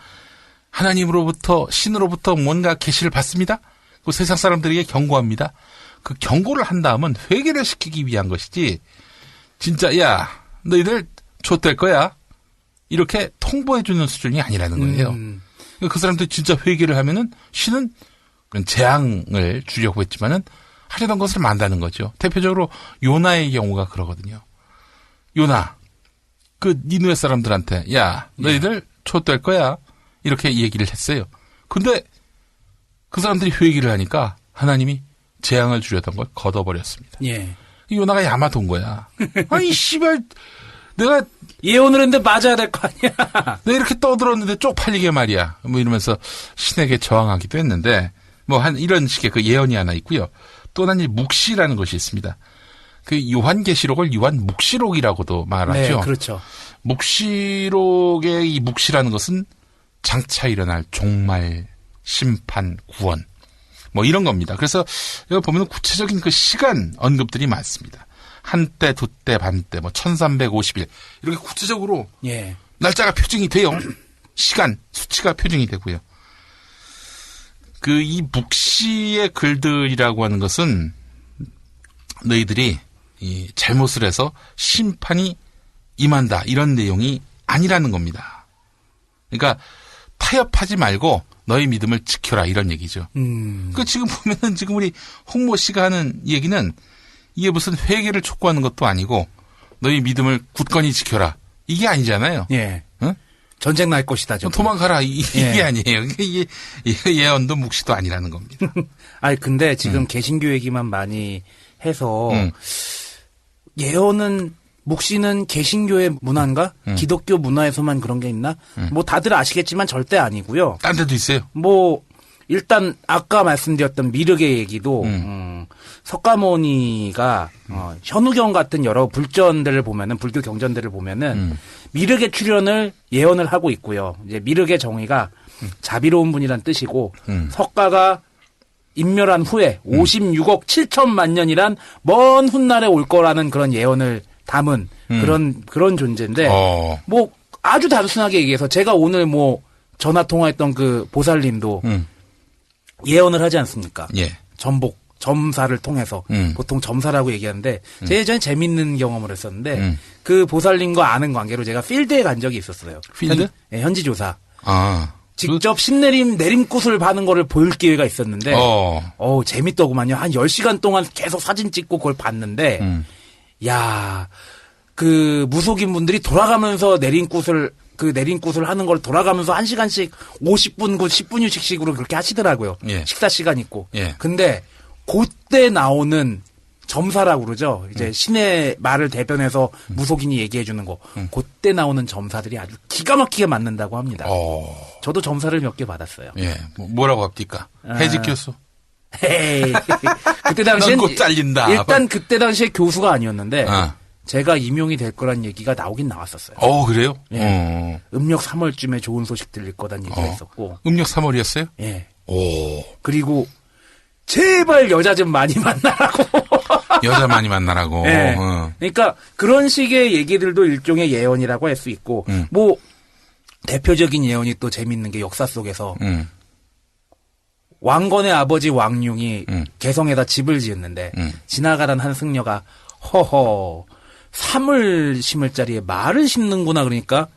하나님으로부터, 신으로부터 뭔가 계시를 받습니다. 그 세상 사람들에게 경고합니다. 그 경고를 한 다음은 회개를 시키기 위한 것이지, 진짜 야 너희들 좆될 거야. 이렇게 통보해주는 수준이 아니라는 거예요. 그 사람들이 진짜 회개를 하면은 신은 그런 재앙을 주려고 했지만은 하려던 것을 만다는 거죠. 대표적으로 요나의 경우가 그러거든요. 요나, 그 니누의 사람들한테 야, 너희들 좆될 거야. 이렇게 얘기를 했어요. 근데 그 사람들이 회개를 하니까 하나님이 재앙을 주려던 걸 걷어버렸습니다. 예. 요나가 야마돈 거야. 아이 씨발 내가 예언을 했는데 맞아야 될 거 아니야. 내가 이렇게 떠들었는데 쪽팔리게 말이야. 뭐 이러면서 신에게 저항하기도 했는데 뭐 한 이런 식의 그 예언이 하나 있고요. 또 하나 묵시라는 것이 있습니다. 그 요한계시록을 요한묵시록이라고도 말하죠. 네, 그렇죠. 묵시록의 이 묵시라는 것은 장차 일어날 종말, 심판, 구원 뭐 이런 겁니다. 그래서 여기 보면 구체적인 그 시간 언급들이 많습니다. 한때, 두때, 반때, 뭐 1350일 이렇게 구체적으로 예. 날짜가 표징이 돼요. 시간, 수치가 표징이 되고요. 그 이 묵시의 글들이라고 하는 것은 너희들이 이 잘못을 해서 심판이 임한다 이런 내용이 아니라는 겁니다. 그러니까 타협하지 말고 너희 믿음을 지켜라 이런 얘기죠. 그 지금 보면은 지금 우리 홍모 씨가 하는 얘기는 이게 무슨 회개를 촉구하는 것도 아니고 너희 믿음을 굳건히 지켜라 이게 아니잖아요. 예. 응? 전쟁 날 것이다. 도망가라 이게 예. 아니에요. 이게 예언도 묵시도 아니라는 겁니다. 아니 근데 지금 개신교 얘기만 많이 해서 예언은 묵시는 개신교의 문화인가? 기독교 문화에서만 그런 게 있나? 뭐 다들 아시겠지만 절대 아니고요. 딴 데도 있어요. 뭐 일단 아까 말씀드렸던 미륵의 얘기도 석가모니가 현우경 같은 여러 불전들을 보면은 불교 경전들을 보면은 미륵의 출현을 예언을 하고 있고요. 이제 미륵의 정의가 자비로운 분이란 뜻이고 석가가 인멸한 후에 56억 7천만 년이란 먼 훗날에 올 거라는 그런 예언을 담은 그런 존재인데 뭐 아주 단순하게 얘기해서 제가 오늘 뭐 전화 통화했던 그 보살님도 예언을 하지 않습니까? 예. 점사를 통해서 보통 점사라고 얘기하는데 제가 예전에 재밌는 경험을 했었는데 그 보살님과 아는 관계로 제가 필드에 간 적이 있었어요. 필드? 현지 조사. 아. 직접 내림굿을 파는 거를 볼 기회가 있었는데 재밌더구만요. 한 10시간 동안 계속 사진 찍고 그걸 봤는데 야, 그 무속인 분들이 돌아가면서 내림굿을 하는 걸 돌아가면서 1시간씩 50분, 10분 휴식식으로 그렇게 하시더라고요. 예. 식사 시간 있고. 예. 근데 그때 나오는 점사라고 그러죠. 이제 신의 말을 대변해서 무속인이 얘기해 주는 거. 그때 나오는 점사들이 아주 기가 막히게 맞는다고 합니다. 저도 점사를 몇 개 받았어요. 예. 뭐라고 합니까? 해직교수. 헤이. 그때 당시엔 넌 곧 잘린다. 일단 그때 당시에 교수가 아니었는데 제가 임용이 될 거란 얘기가 나오긴 나왔었어요. 그래요? 예. 음력 3월쯤에 좋은 소식 들릴 거란 얘기가 있었고. 음력 3월이었어요? 예. 오. 그리고 제발 여자 좀 많이 만나라고. 여자 많이 만나라고. 예. 그러니까 그런 식의 얘기들도 일종의 예언이라고 할 수 있고 뭐 대표적인 예언이 또 재밌는 게 역사 속에서 왕건의 아버지 왕융이 개성에다 집을 지었는데 지나가던 한 승려가 허허 3을 심을 자리에 말을 심는구나 그러니까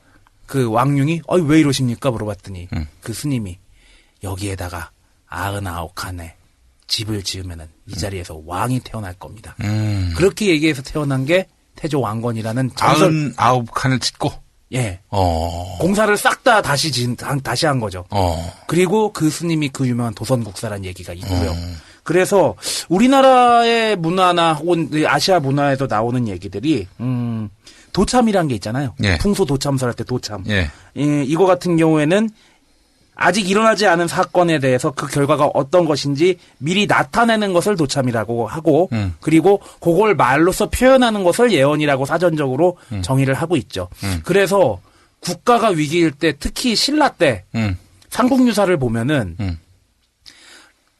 그 왕융이 왜 이러십니까 물어봤더니 그 스님이 여기에다가 99칸에 집을 지으면은 이 자리에서 왕이 태어날 겁니다. 그렇게 얘기해서 태어난 게 태조 왕건이라는 전설. 99칸을 짓고? 예. 공사를 싹 다 다시 한 거죠. 그리고 그 스님이 그 유명한 도선국사라는 얘기가 있고요. 그래서 우리나라의 문화나 혹은 아시아 문화에도 나오는 얘기들이 도참이란 게 있잖아요. 예. 풍소 도참설 할 때 도참. 예. 이거 같은 경우에는 아직 일어나지 않은 사건에 대해서 그 결과가 어떤 것인지 미리 나타내는 것을 도참이라고 하고 그리고 그걸 말로써 표현하는 것을 예언이라고 사전적으로 정의를 하고 있죠. 그래서 국가가 위기일 때 특히 신라 때 삼국유사를 보면은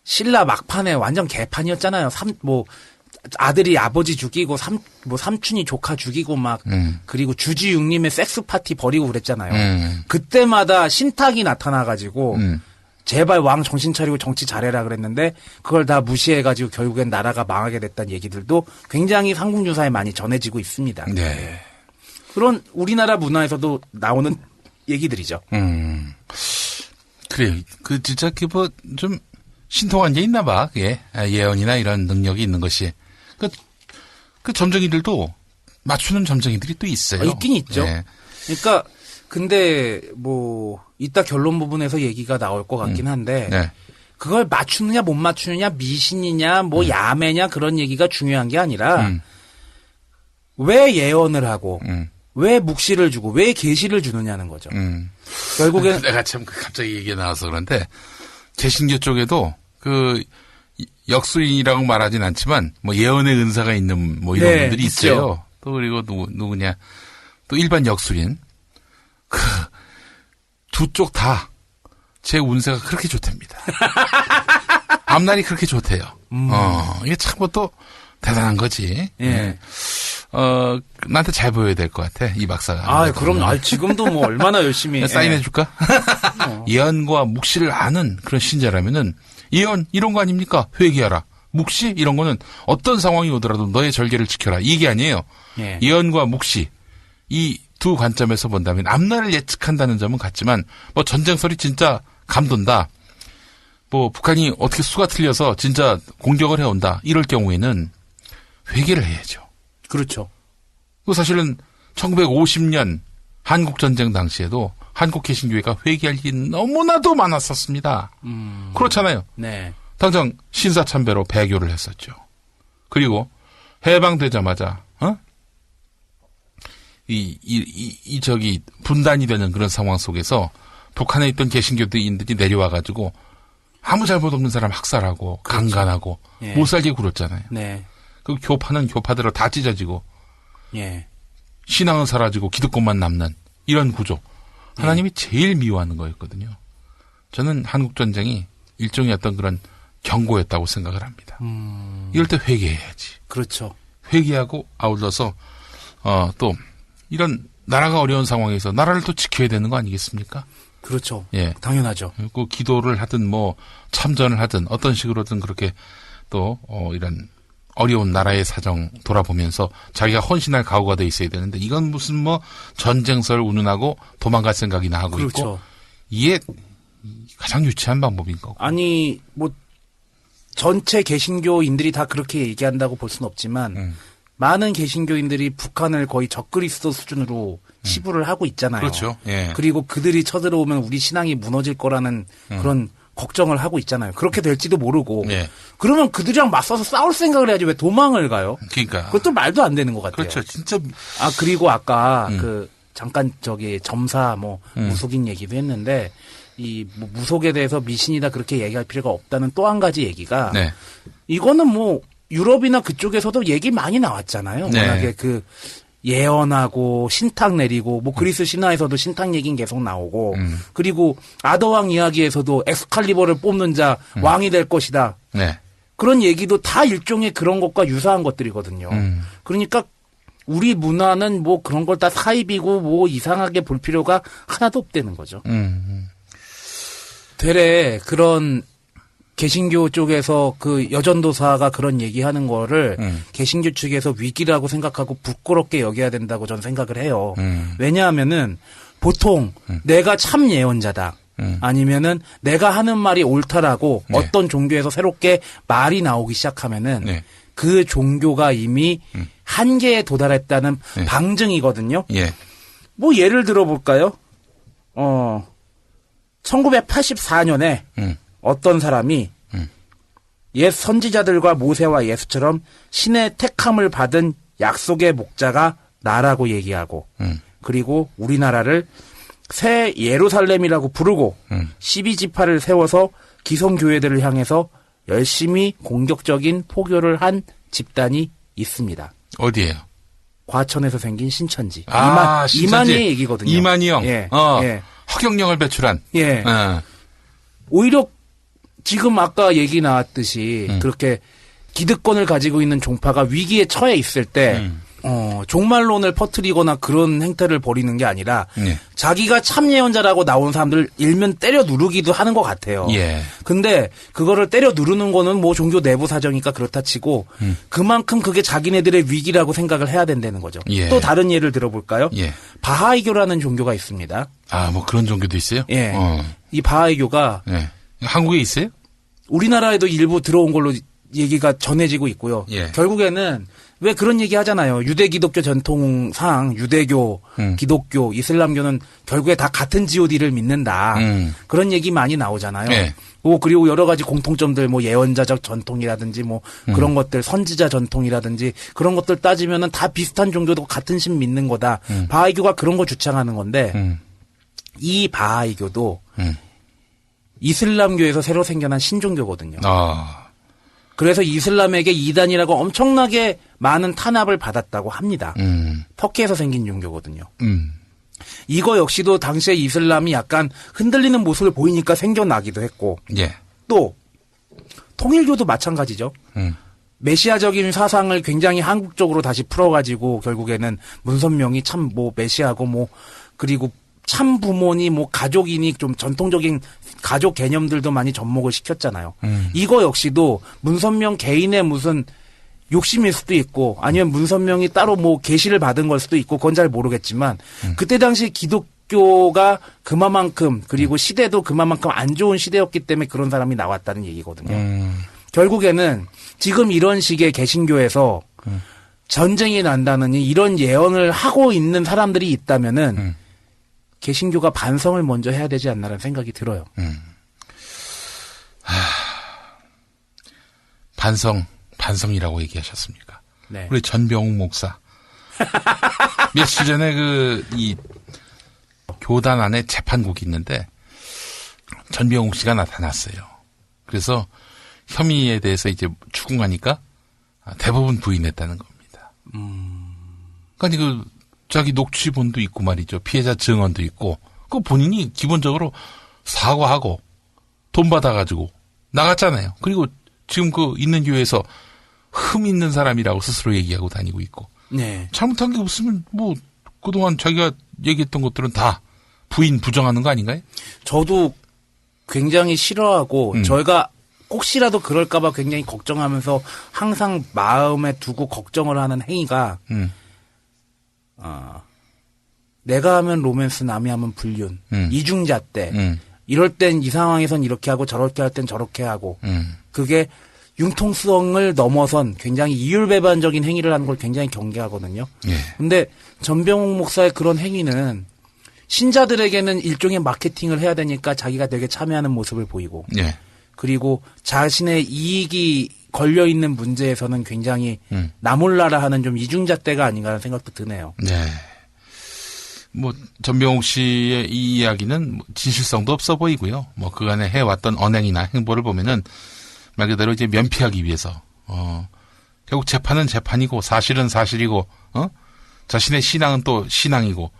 신라 막판에 완전 개판이었잖아요. 아들이 아버지 죽이고 삼촌이 조카 죽이고 막 그리고 주지육림의 섹스 파티 벌이고 그랬잖아요. 그때마다 신탁이 나타나가지고 제발 왕 정신 차리고 정치 잘해라 그랬는데 그걸 다 무시해가지고 결국엔 나라가 망하게 됐다는 얘기들도 굉장히 삼국유사에 많이 전해지고 있습니다. 네. 그런 우리나라 문화에서도 나오는 얘기들이죠. 그래요. 진짜 좀 신통한 게 있나 봐. 그게 예언이나 이런 능력이 있는 것이. 그 점쟁이들도 맞추는 점쟁이들이 또 있어요. 있긴 있죠. 예. 그러니까 근데 이따 결론 부분에서 얘기가 나올 것 같긴 한데 네. 그걸 맞추느냐 못 맞추느냐 미신이냐 야매냐 그런 얘기가 중요한 게 아니라 왜 예언을 하고 왜 묵시를 주고 왜 계시를 주느냐는 거죠. 결국엔 내가 참 갑자기 얘기가 나와서 그런데 개신교 쪽에도 역술인이라고 말하진 않지만 예언의 은사가 있는 이런 분들이 있어요. 있죠. 또 그리고 누구냐 또 일반 역술인 두 쪽 다 제 운세가 그렇게 좋답니다. 앞날이 그렇게 좋대요. 이게 참 또 대단한 거지. 예. 나한테 잘 보여야 될 것 같아, 이 박사가. 그럼, 지금도 얼마나 열심히. 사인해줄까? 예언과 묵시를 아는 그런 신자라면은, 예언, 이런 거 아닙니까? 회개하라. 묵시? 이런 거는 어떤 상황이 오더라도 너의 절개를 지켜라. 이게 아니에요. 예. 예언과 묵시. 이 두 관점에서 본다면, 앞날을 예측한다는 점은 같지만, 전쟁 소리 진짜 감돈다. 북한이 어떻게 수가 틀려서 진짜 공격을 해온다. 이럴 경우에는 회개를 해야죠. 그렇죠. 사실은 1950년 한국전쟁 당시에도 한국 개신교회가 회개할 일이 너무나도 많았었습니다. 그렇잖아요. 네. 당장 신사참배로 배교를 했었죠. 그리고 해방되자마자 분단이 되는 그런 상황 속에서 북한에 있던 개신교인들이 내려와가지고 아무 잘못 없는 사람 학살하고 그렇죠. 강간하고 예. 못 살게 굴었잖아요. 네. 그 교파는 교파대로 다 찢어지고 예. 신앙은 사라지고 기득권만 남는 이런 구조. 하나님이 제일 미워하는 거였거든요. 저는 한국전쟁이 일종의 어떤 그런 경고였다고 생각을 합니다. 이럴 때 회개해야지. 그렇죠. 회개하고 아울러서 또 이런 나라가 어려운 상황에서 나라를 또 지켜야 되는 거 아니겠습니까? 그렇죠. 예. 당연하죠. 그 기도를 하든 참전을 하든 어떤 식으로든 그렇게 또 이런 어려운 나라의 사정 돌아보면서 자기가 헌신할 각오가 돼 있어야 되는데 이건 무슨 전쟁설 운운하고 도망갈 생각이나 하고 그렇죠. 있고 이게 가장 유치한 방법인 거고. 아니 전체 개신교인들이 다 그렇게 얘기한다고 볼 수는 없지만 많은 개신교인들이 북한을 거의 적그리스도 수준으로 치부를 하고 있잖아요. 그렇죠. 예. 그리고 그들이 쳐들어오면 우리 신앙이 무너질 거라는 그런 걱정을 하고 있잖아요. 그렇게 될지도 모르고. 예. 그러면 그들이랑 맞서서 싸울 생각을 해야지 왜 도망을 가요? 그러니까. 그것도 말도 안 되는 것 같아요. 그렇죠. 진짜. 그리고 아까 잠깐 점사 무속인 얘기도 했는데 무속에 대해서 미신이다 그렇게 얘기할 필요가 없다는 또 한 가지 얘기가 네. 이거는 유럽이나 그쪽에서도 얘기 많이 나왔잖아요. 네. 워낙에 예언하고 신탁 내리고 그리스 신화에서도 신탁 얘기는 계속 나오고 그리고 아더왕 이야기에서도 엑스칼리버를 뽑는 자 왕이 될 것이다. 네. 그런 얘기도 다 일종의 그런 것과 유사한 것들이거든요. 그러니까 우리 문화는 그런 걸 다 사입이고 이상하게 볼 필요가 하나도 없다는 거죠. 되레 그런 개신교 쪽에서 여전도사가 그런 얘기하는 거를 개신교 측에서 위기라고 생각하고 부끄럽게 여겨야 된다고 저는 생각을 해요. 왜냐하면은 보통 내가 참 예언자다. 아니면은 내가 하는 말이 옳다라고 네. 어떤 종교에서 새롭게 말이 나오기 시작하면은 네. 그 종교가 이미 한계에 도달했다는 네. 방증이거든요. 예. 예를 들어볼까요? 1984년에 어떤 사람이 옛 선지자들과 모세와 예수처럼 신의 택함을 받은 약속의 목자가 나라고 얘기하고 그리고 우리나라를 새 예루살렘이라고 부르고 12지파를 세워서 기성교회들을 향해서 열심히 공격적인 포교를 한 집단이 있습니다. 어디예요? 과천에서 생긴 신천지. 신천지. 이만희의 얘기거든요. 이만희 형. 예. 예. 허경영을 배출한. 예. 오히려 지금 아까 얘기 나왔듯이 그렇게 기득권을 가지고 있는 종파가 위기에 처해 있을 때 종말론을 퍼뜨리거나 그런 행태를 벌이는 게 아니라 예. 자기가 참예언자라고 나온 사람들 일면 때려 누르기도 하는 것 같아요. 예. 근데 그거를 때려 누르는 거는 뭐 종교 내부 사정이니까 그렇다 치고 그만큼 그게 자기네들의 위기라고 생각을 해야 된다는 거죠. 예. 또 다른 예를 들어볼까요? 예. 바하이교라는 종교가 있습니다. 아, 뭐 그런 종교도 있어요? 예. 이 바하이교가 예. 한국에 있어요? 우리나라에도 일부 들어온 걸로 얘기가 전해지고 있고요. 예. 결국에는 왜 그런 얘기 하잖아요. 유대 기독교 전통상 유대교, 기독교, 이슬람교는 결국에 다 같은 God를 믿는다. 그런 얘기 많이 나오잖아요. 예. 그리고 여러 가지 공통점들 뭐 예언자적 전통이라든지 뭐 그런 것들 선지자 전통이라든지 그런 것들 따지면은 다 비슷한 종교도 같은 신 믿는 거다. 바하이교가 그런 거 주창하는 건데 이 바하이교도 이슬람교에서 새로 생겨난 신종교거든요. 그래서 이슬람에게 이단이라고 엄청나게 많은 탄압을 받았다고 합니다. 터키에서 생긴 종교거든요. 이거 역시도 당시에 이슬람이 약간 흔들리는 모습을 보이니까 생겨나기도 했고 예. 또 통일교도 마찬가지죠. 메시아적인 사상을 굉장히 한국적으로 다시 풀어가지고 결국에는 문선명이 참 뭐 메시아고 뭐 그리고 참 부모니 뭐 가족이니 좀 전통적인 가족 개념들도 많이 접목을 시켰잖아요. 이거 역시도 문선명 개인의 무슨 욕심일 수도 있고 아니면 문선명이 따로 뭐 계시를 받은 걸 수도 있고 그건 잘 모르겠지만 그때 당시 기독교가 그만큼 그리고 시대도 그만큼 안 좋은 시대였기 때문에 그런 사람이 나왔다는 얘기거든요. 결국에는 지금 이런 식의 개신교에서 전쟁이 난다느니 이런 예언을 하고 있는 사람들이 있다면은 개신교가 반성을 먼저 해야 되지 않나라는 생각이 들어요. 반성이라고 얘기하셨습니까? 네. 우리 전병욱 목사. 며칠 전에 이 교단 안에 재판국이 있는데 전병욱 씨가 나타났어요. 그래서 혐의에 대해서 이제 추궁하니까 대부분 부인했다는 겁니다. 그러니까 자기 녹취본도 있고 말이죠. 피해자 증언도 있고. 그 본인이 기본적으로 사과하고 돈 받아가지고 나갔잖아요. 그리고 지금 있는 교회에서 흠 있는 사람이라고 스스로 얘기하고 다니고 있고. 네. 잘못한 게 없으면 뭐 그동안 자기가 얘기했던 것들은 다 부정하는 거 아닌가요? 저도 굉장히 싫어하고 저희가 혹시라도 그럴까봐 굉장히 걱정하면서 항상 마음에 두고 걱정을 하는 행위가 내가 하면 로맨스 남이 하면 불륜 이중잣대 이럴 땐 이 상황에선 이렇게 하고 저렇게 할 땐 저렇게 하고 그게 융통성을 넘어선 굉장히 이율배반적인 행위를 하는 걸 굉장히 경계하거든요. 예. 근데 전병욱 목사의 그런 행위는 신자들에게는 일종의 마케팅을 해야 되니까 자기가 되게 참여하는 모습을 보이고 예. 그리고 자신의 이익이 걸려있는 문제에서는 굉장히 나몰라라 하는 좀 이중잣대가 아닌가라는 생각도 드네요. 네. 뭐 전병욱 씨의 이 이야기는 진실성도 없어 보이고요. 뭐 그간에 해왔던 언행이나 행보를 보면은 말 그대로 이제 면피하기 위해서 결국 재판은 재판이고 사실은 사실이고 자신의 신앙은 또 신앙이고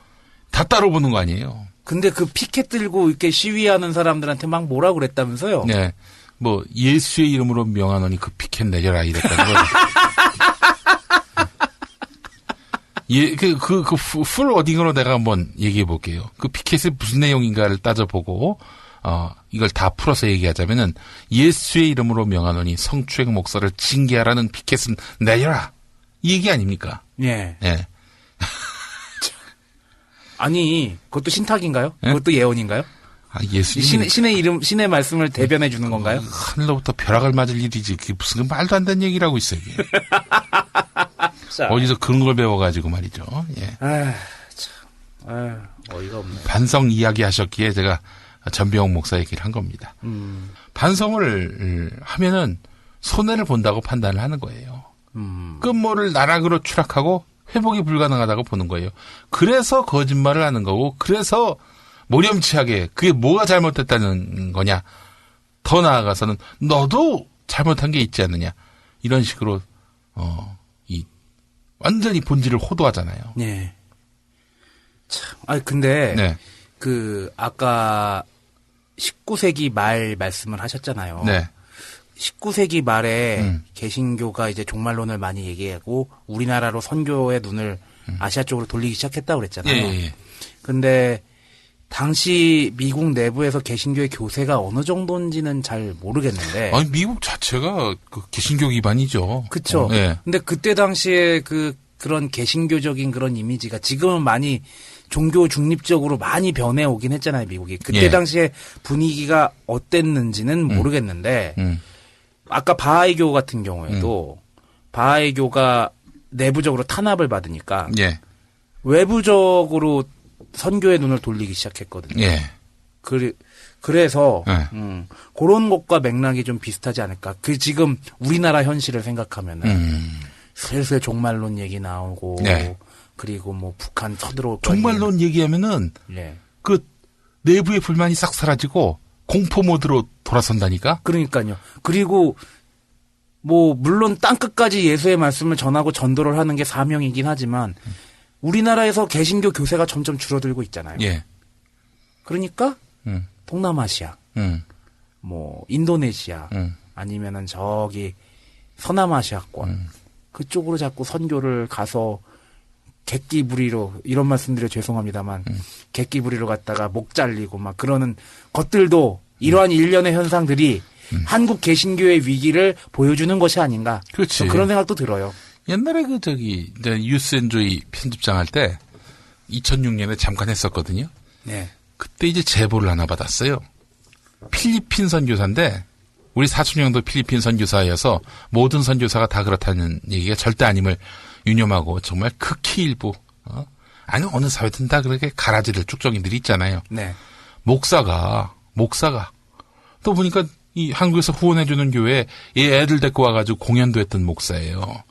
다 따로 보는 거 아니에요. 근데 그 피켓 들고 이렇게 시위하는 사람들한테 막 뭐라 그랬다면서요? 네. 뭐 예수의 이름으로 명하노니 그 피켓 내려라 이랬다는 거죠. 예, 풀 워딩으로 내가 한번 얘기해 볼게요. 그 피켓이 무슨 내용인가를 따져보고, 이걸 다 풀어서 얘기하자면은, 예수의 이름으로 명하노니 성추행 목사를 징계하라는 피켓은 내려라! 이 얘기 아닙니까? 예. 예. 아니, 그것도 신탁인가요? 예? 그것도 예언인가요? 예수님. 신의 이름, 신의 말씀을 대변해 주는 건가요? 하늘로부터 벼락을 맞을 일이지. 그게 무슨 말도 안 되는 얘기라고 있어요, 이게. 어디서 그런 걸 배워가지고 말이죠. 예. 어이가 없네. 반성 이야기 하셨기에 제가 전병욱 목사 얘기를 한 겁니다. 반성을 하면은 손해를 본다고 판단을 하는 거예요. 끝모를 나락으로 추락하고 회복이 불가능하다고 보는 거예요. 그래서 거짓말을 하는 거고, 그래서 모렴치하게 그게 뭐가 잘못됐다는 거냐. 더 나아가서는 너도 잘못한 게 있지 않느냐. 이런 식으로 완전히 본질을 호도하잖아요. 네. 참, 근데 네. 아까 19세기 말 말씀을 하셨잖아요. 네. 19세기 말에 개신교가 이제 종말론을 많이 얘기하고 우리나라로 선교의 눈을 아시아 쪽으로 돌리기 시작했다고 그랬잖아요. 예. 근데 당시 미국 내부에서 개신교의 교세가 어느 정도인지는 잘 모르겠는데. 아니, 미국 자체가 그 개신교 기반이죠. 그쵸. 예. 근데 그때 당시에 그런 개신교적인 그런 이미지가 지금은 많이 종교 중립적으로 많이 변해오긴 했잖아요, 미국이. 그때 예. 당시에 분위기가 어땠는지는 모르겠는데, 아까 바하이교 같은 경우에도 바하이교가 내부적으로 탄압을 받으니까 예. 외부적으로 선교의 눈을 돌리기 시작했거든요. 예. 그래서 예. 그런 것과 맥락이 좀 비슷하지 않을까. 지금 우리나라 현실을 생각하면은 슬슬 종말론 얘기 나오고 네. 그리고 뭐 북한 쳐들어올 거 종말론 얘기하면은 네. 그 내부의 불만이 싹 사라지고 공포 모드로 돌아선다니까. 그러니까요. 그리고 뭐 물론 땅 끝까지 예수의 말씀을 전하고 전도를 하는 게 사명이긴 하지만 우리나라에서 개신교 교세가 점점 줄어들고 있잖아요. 예. 그러니까 동남아시아, 뭐 인도네시아, 아니면은 저기 서남아시아권 그쪽으로 자꾸 선교를 가서 객기 부리로 이런 말씀드려 죄송합니다만 객기 부리로 갔다가 목 잘리고 막 그러는 것들도 이러한 일련의 현상들이 한국 개신교의 위기를 보여주는 것이 아닌가. 그렇지. 그런 생각도 들어요. 옛날에 이제 유스앤조이 편집장 할 때 2006년에 잠깐 했었거든요. 네. 그때 이제 제보를 하나 받았어요. 필리핀 선교사인데 우리 사촌형도 필리핀 선교사여서 모든 선교사가 다 그렇다는 얘기가 절대 아님을 유념하고 정말 극히 일부 아니 어느 사회든 다 그렇게 가라지들 쭉정이들이 있잖아요. 네. 목사가 또 보니까 이 한국에서 후원해주는 교회에 이 애들 데리고 와가지고 공연도 했던 목사예요.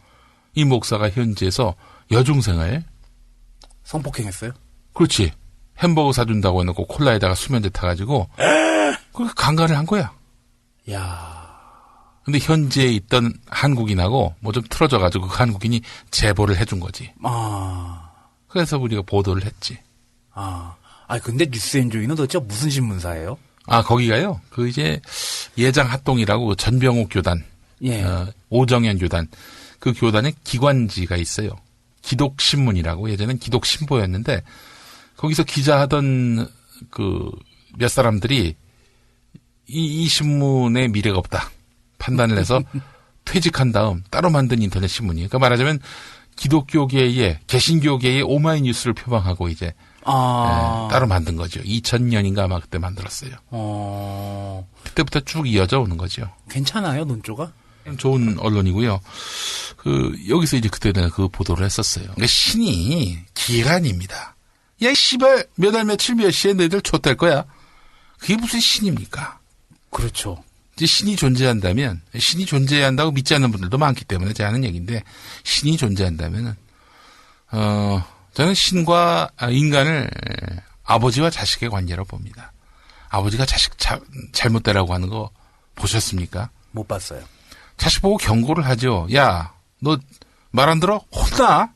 이 목사가 현지에서 여중생을 성폭행했어요? 그렇지. 햄버거 사준다고 해놓고 콜라에다가 수면제 타가지고 그 강간을 한 거야. 야. 근데 현지에 있던 한국인하고 뭐 좀 틀어져가지고 그 한국인이 제보를 해준 거지. 그래서 우리가 보도를 했지. 근데 뉴스엔조이는 도대체 무슨 신문사예요? 거기가요. 그 이제 예장 합동이라고 전병옥 교단, 예. 오정현 교단, 그 교단의 기관지가 있어요. 기독신문이라고 예전엔 기독신보였는데 거기서 기자하던 그 몇 사람들이 이 신문의 미래가 없다 판단을 해서 퇴직한 다음 따로 만든 인터넷 신문이에요. 그러니까 말하자면 기독교계의 개신교계의 오마이뉴스를 표방하고 이제 따로 만든 거죠. 2000년인가 아마 그때 만들었어요. 그때부터 쭉 이어져 오는 거죠. 괜찮아요, 논조가? 좋은 언론이고요. 여기서 이제 그때 내가 그 보도를 했었어요. 그러니까 신이 기간입니다. 야, 씨발, 몇 월 며칠 몇 시에 너희들 좆될 거야. 그게 무슨 신입니까? 그렇죠. 이제 신이 존재한다면, 신이 존재해야 한다고 믿지 않는 분들도 많기 때문에 제가 하는 얘기인데, 신이 존재한다면은, 저는 신과 인간을 아버지와 자식의 관계로 봅니다. 아버지가 자식 잘못되라고 하는 거 보셨습니까? 못 봤어요. 자식 보고 경고를 하죠. 야, 너 말 안 들어? 혼나?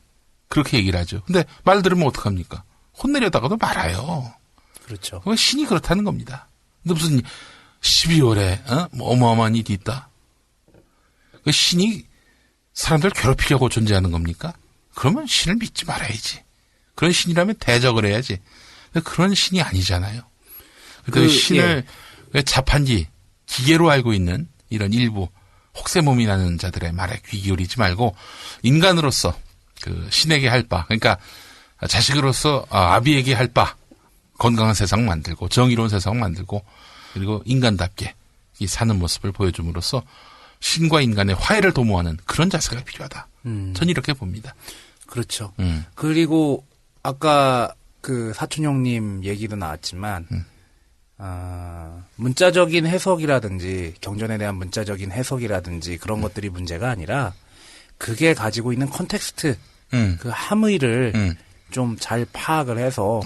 그렇게 얘기를 하죠. 근데 말 들으면 어떡합니까? 혼내려다가도 말아요. 그렇죠. 신이 그렇다는 겁니다. 근데 무슨 12월에 뭐 어마어마한 일이 있다? 신이 사람들 괴롭히려고 존재하는 겁니까? 그러면 신을 믿지 말아야지. 그런 신이라면 대적을 해야지. 근데 그런 신이 아니잖아요. 그 신을 자판기, 기계로 알고 있는 이런 일부 혹세몸이 나는 자들의 말에 귀 기울이지 말고 인간으로서 그 신에게 할 바, 그러니까 자식으로서 아비에게 할 바, 건강한 세상 만들고 정의로운 세상 만들고 그리고 인간답게 이 사는 모습을 보여줌으로써 신과 인간의 화해를 도모하는 그런 자세가 필요하다. 전 이렇게 봅니다. 그렇죠. 그리고 아까 그 사촌형님 얘기도 나왔지만 문자적인 해석이라든지 경전에 대한 문자적인 해석이라든지 그런 것들이 문제가 아니라 그게 가지고 있는 컨텍스트 그 함의를 좀 잘 파악을 해서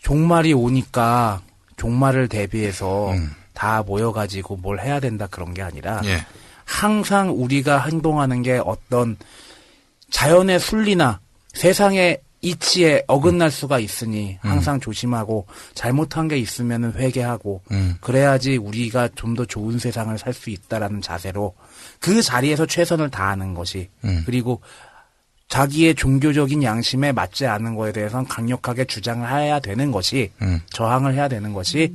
종말이 오니까 종말을 대비해서 다 모여가지고 뭘 해야 된다 그런 게 아니라 항상 우리가 행동하는 게 어떤 자연의 순리나 세상의 이치에 어긋날 수가 있으니 항상 조심하고 잘못한 게 있으면 회개하고 그래야지 우리가 좀 더 좋은 세상을 살 수 있다라는 자세로 그 자리에서 최선을 다하는 것이 그리고 자기의 종교적인 양심에 맞지 않는 거에 대해서는 강력하게 주장을 해야 되는 것이 저항을 해야 되는 것이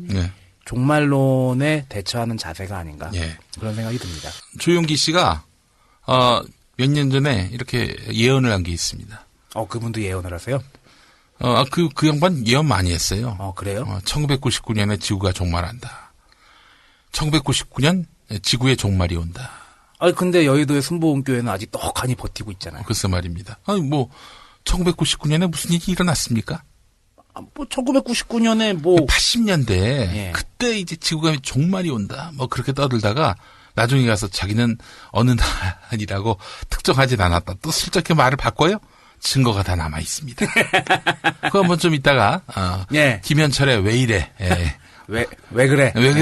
종말론에 대처하는 자세가 아닌가 그런 생각이 듭니다. 조용기 씨가 몇 년 전에 이렇게 예언을 한 게 있습니다. 그분도 예언을 하세요? 그 양반 예언 많이 했어요. 그래요? 1999년에 지구가 종말한다. 1999년 지구의 종말이 온다. 근데 여의도의 순복음교회는 아직 떡하니 버티고 있잖아요. 글쎄 말입니다. 1999년에 무슨 일이 일어났습니까? 1999년에 80년대 그때 이제 지구가 종말이 온다. 그렇게 떠들다가 나중에 가서 자기는 어느 날이라고 특정하진 않았다. 또 슬쩍 이렇게 말을 바꿔요? 증거가 다 남아 있습니다. 그거 한번 좀 이따가 김현철의 왜 이래? 왜 그래? 왜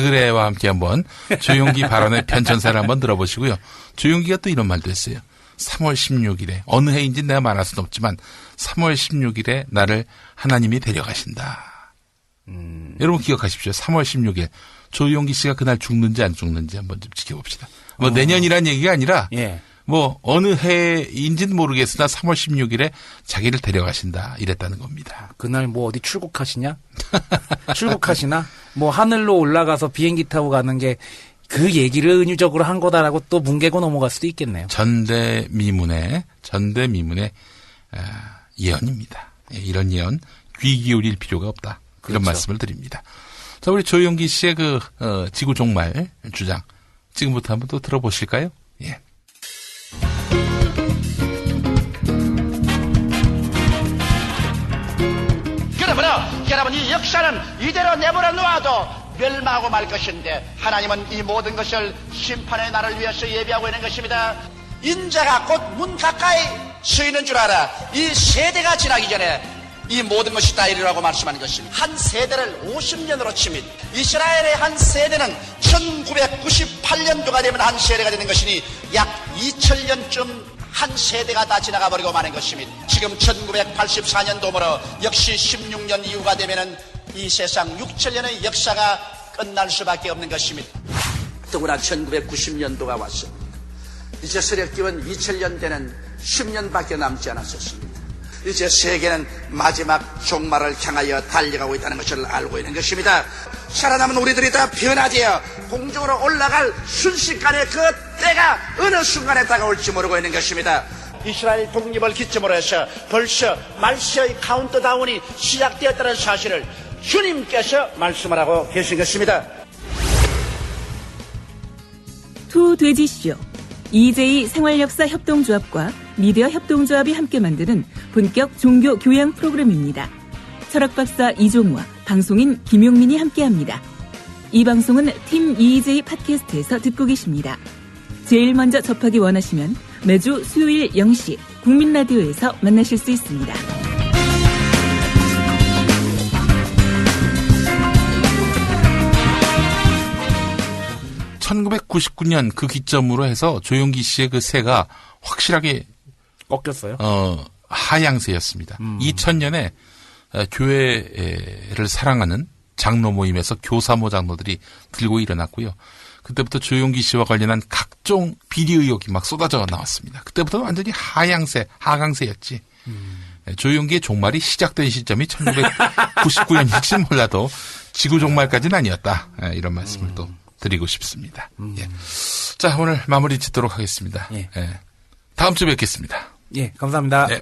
그래와 함께 한번 조용기 발언의 편천사를 한번 들어보시고요. 조용기가 또 이런 말도 했어요. 3월 16일에 어느 해인지 내가 말할 수는 없지만 3월 16일에 나를 하나님이 데려가신다. 여러분 기억하십시오. 3월 16일 조용기 씨가 그날 죽는지 안 죽는지 한번 좀 지켜봅시다. 내년이란 얘기가 아니라 어느 해인지는 모르겠으나 3월 16일에 자기를 데려가신다 이랬다는 겁니다. 그날 어디 출국하시냐? 출국하시나? 하늘로 올라가서 비행기 타고 가는 게 그 얘기를 은유적으로 한 거다라고 또 뭉개고 넘어갈 수도 있겠네요. 전대미문의 예언입니다. 이런 예언 귀 기울일 필요가 없다. 그런 말씀을 드립니다. 자, 우리 조용기 씨의 지구 종말 주장 지금부터 한번 또 들어보실까요? 예. 그러므로 여러분 이 역사는 이대로 내버려 놓아도 멸망하고 말 것인데 하나님은 이 모든 것을 심판의 날을 위해서 예비하고 있는 것입니다. 인자가 곧 문 가까이 서 있는 줄 알아. 이 세대가 지나기 전에 이 모든 것이 다 이르라고 말씀하는 것입니다. 한 세대를 50년으로 칩니다. 이스라엘의 한 세대는 1998년도가 되면 한 세대가 되는 것이니 약 2000년쯤 한 세대가 다 지나가 버리고 마는 것입니다. 지금 1984년도므로 역시 16년 이후가 되면은 이 세상 6천년의 역사가 끝날 수밖에 없는 것입니다. 더구나 1990년도가 왔습니다. 이제 서력기원 2000년 되는 10년밖에 남지 않았었습니다. 이제 세계는 마지막 종말을 향하여 달려가고 있다는 것을 알고 있는 것입니다. 살아남은 우리들이 다 변화되어 공중으로 올라갈 순식간에 그 때가 어느 순간에 다가올지 모르고 있는 것입니다. 이스라엘 독립을 기점으로 해서 벌써 말세의 카운트다운이 시작되었다는 사실을 주님께서 말씀을 하고 계신 것입니다. 투돼지쇼 EJ 생활역사 협동조합과 미디어 협동조합이 함께 만드는 본격 종교 교양 프로그램입니다. 철학박사 이종우와 방송인 김용민이 함께합니다. 이 방송은 팀 EJ 팟캐스트에서 듣고 계십니다. 제일 먼저 접하기 원하시면 매주 수요일 0시 국민라디오에서 만나실 수 있습니다. 1999년 그 기점으로 해서 조용기 씨의 그 세가 확실하게 꺾였어요. 하향세였습니다. 2000년에 교회를 사랑하는 장로 모임에서 교사모 장로들이 들고 일어났고요. 그때부터 조용기 씨와 관련한 각종 비리 의혹이 막 쏟아져 나왔습니다. 그때부터는 완전히 하강세였지. 조용기의 종말이 시작된 시점이 1999년일지는 몰라도 지구 종말까지는 아니었다. 이런 말씀을 또 드리고 싶습니다. 예. 자, 오늘 마무리 짓도록 하겠습니다. 예. 다음 주에 뵙겠습니다. 예, 감사합니다. 예.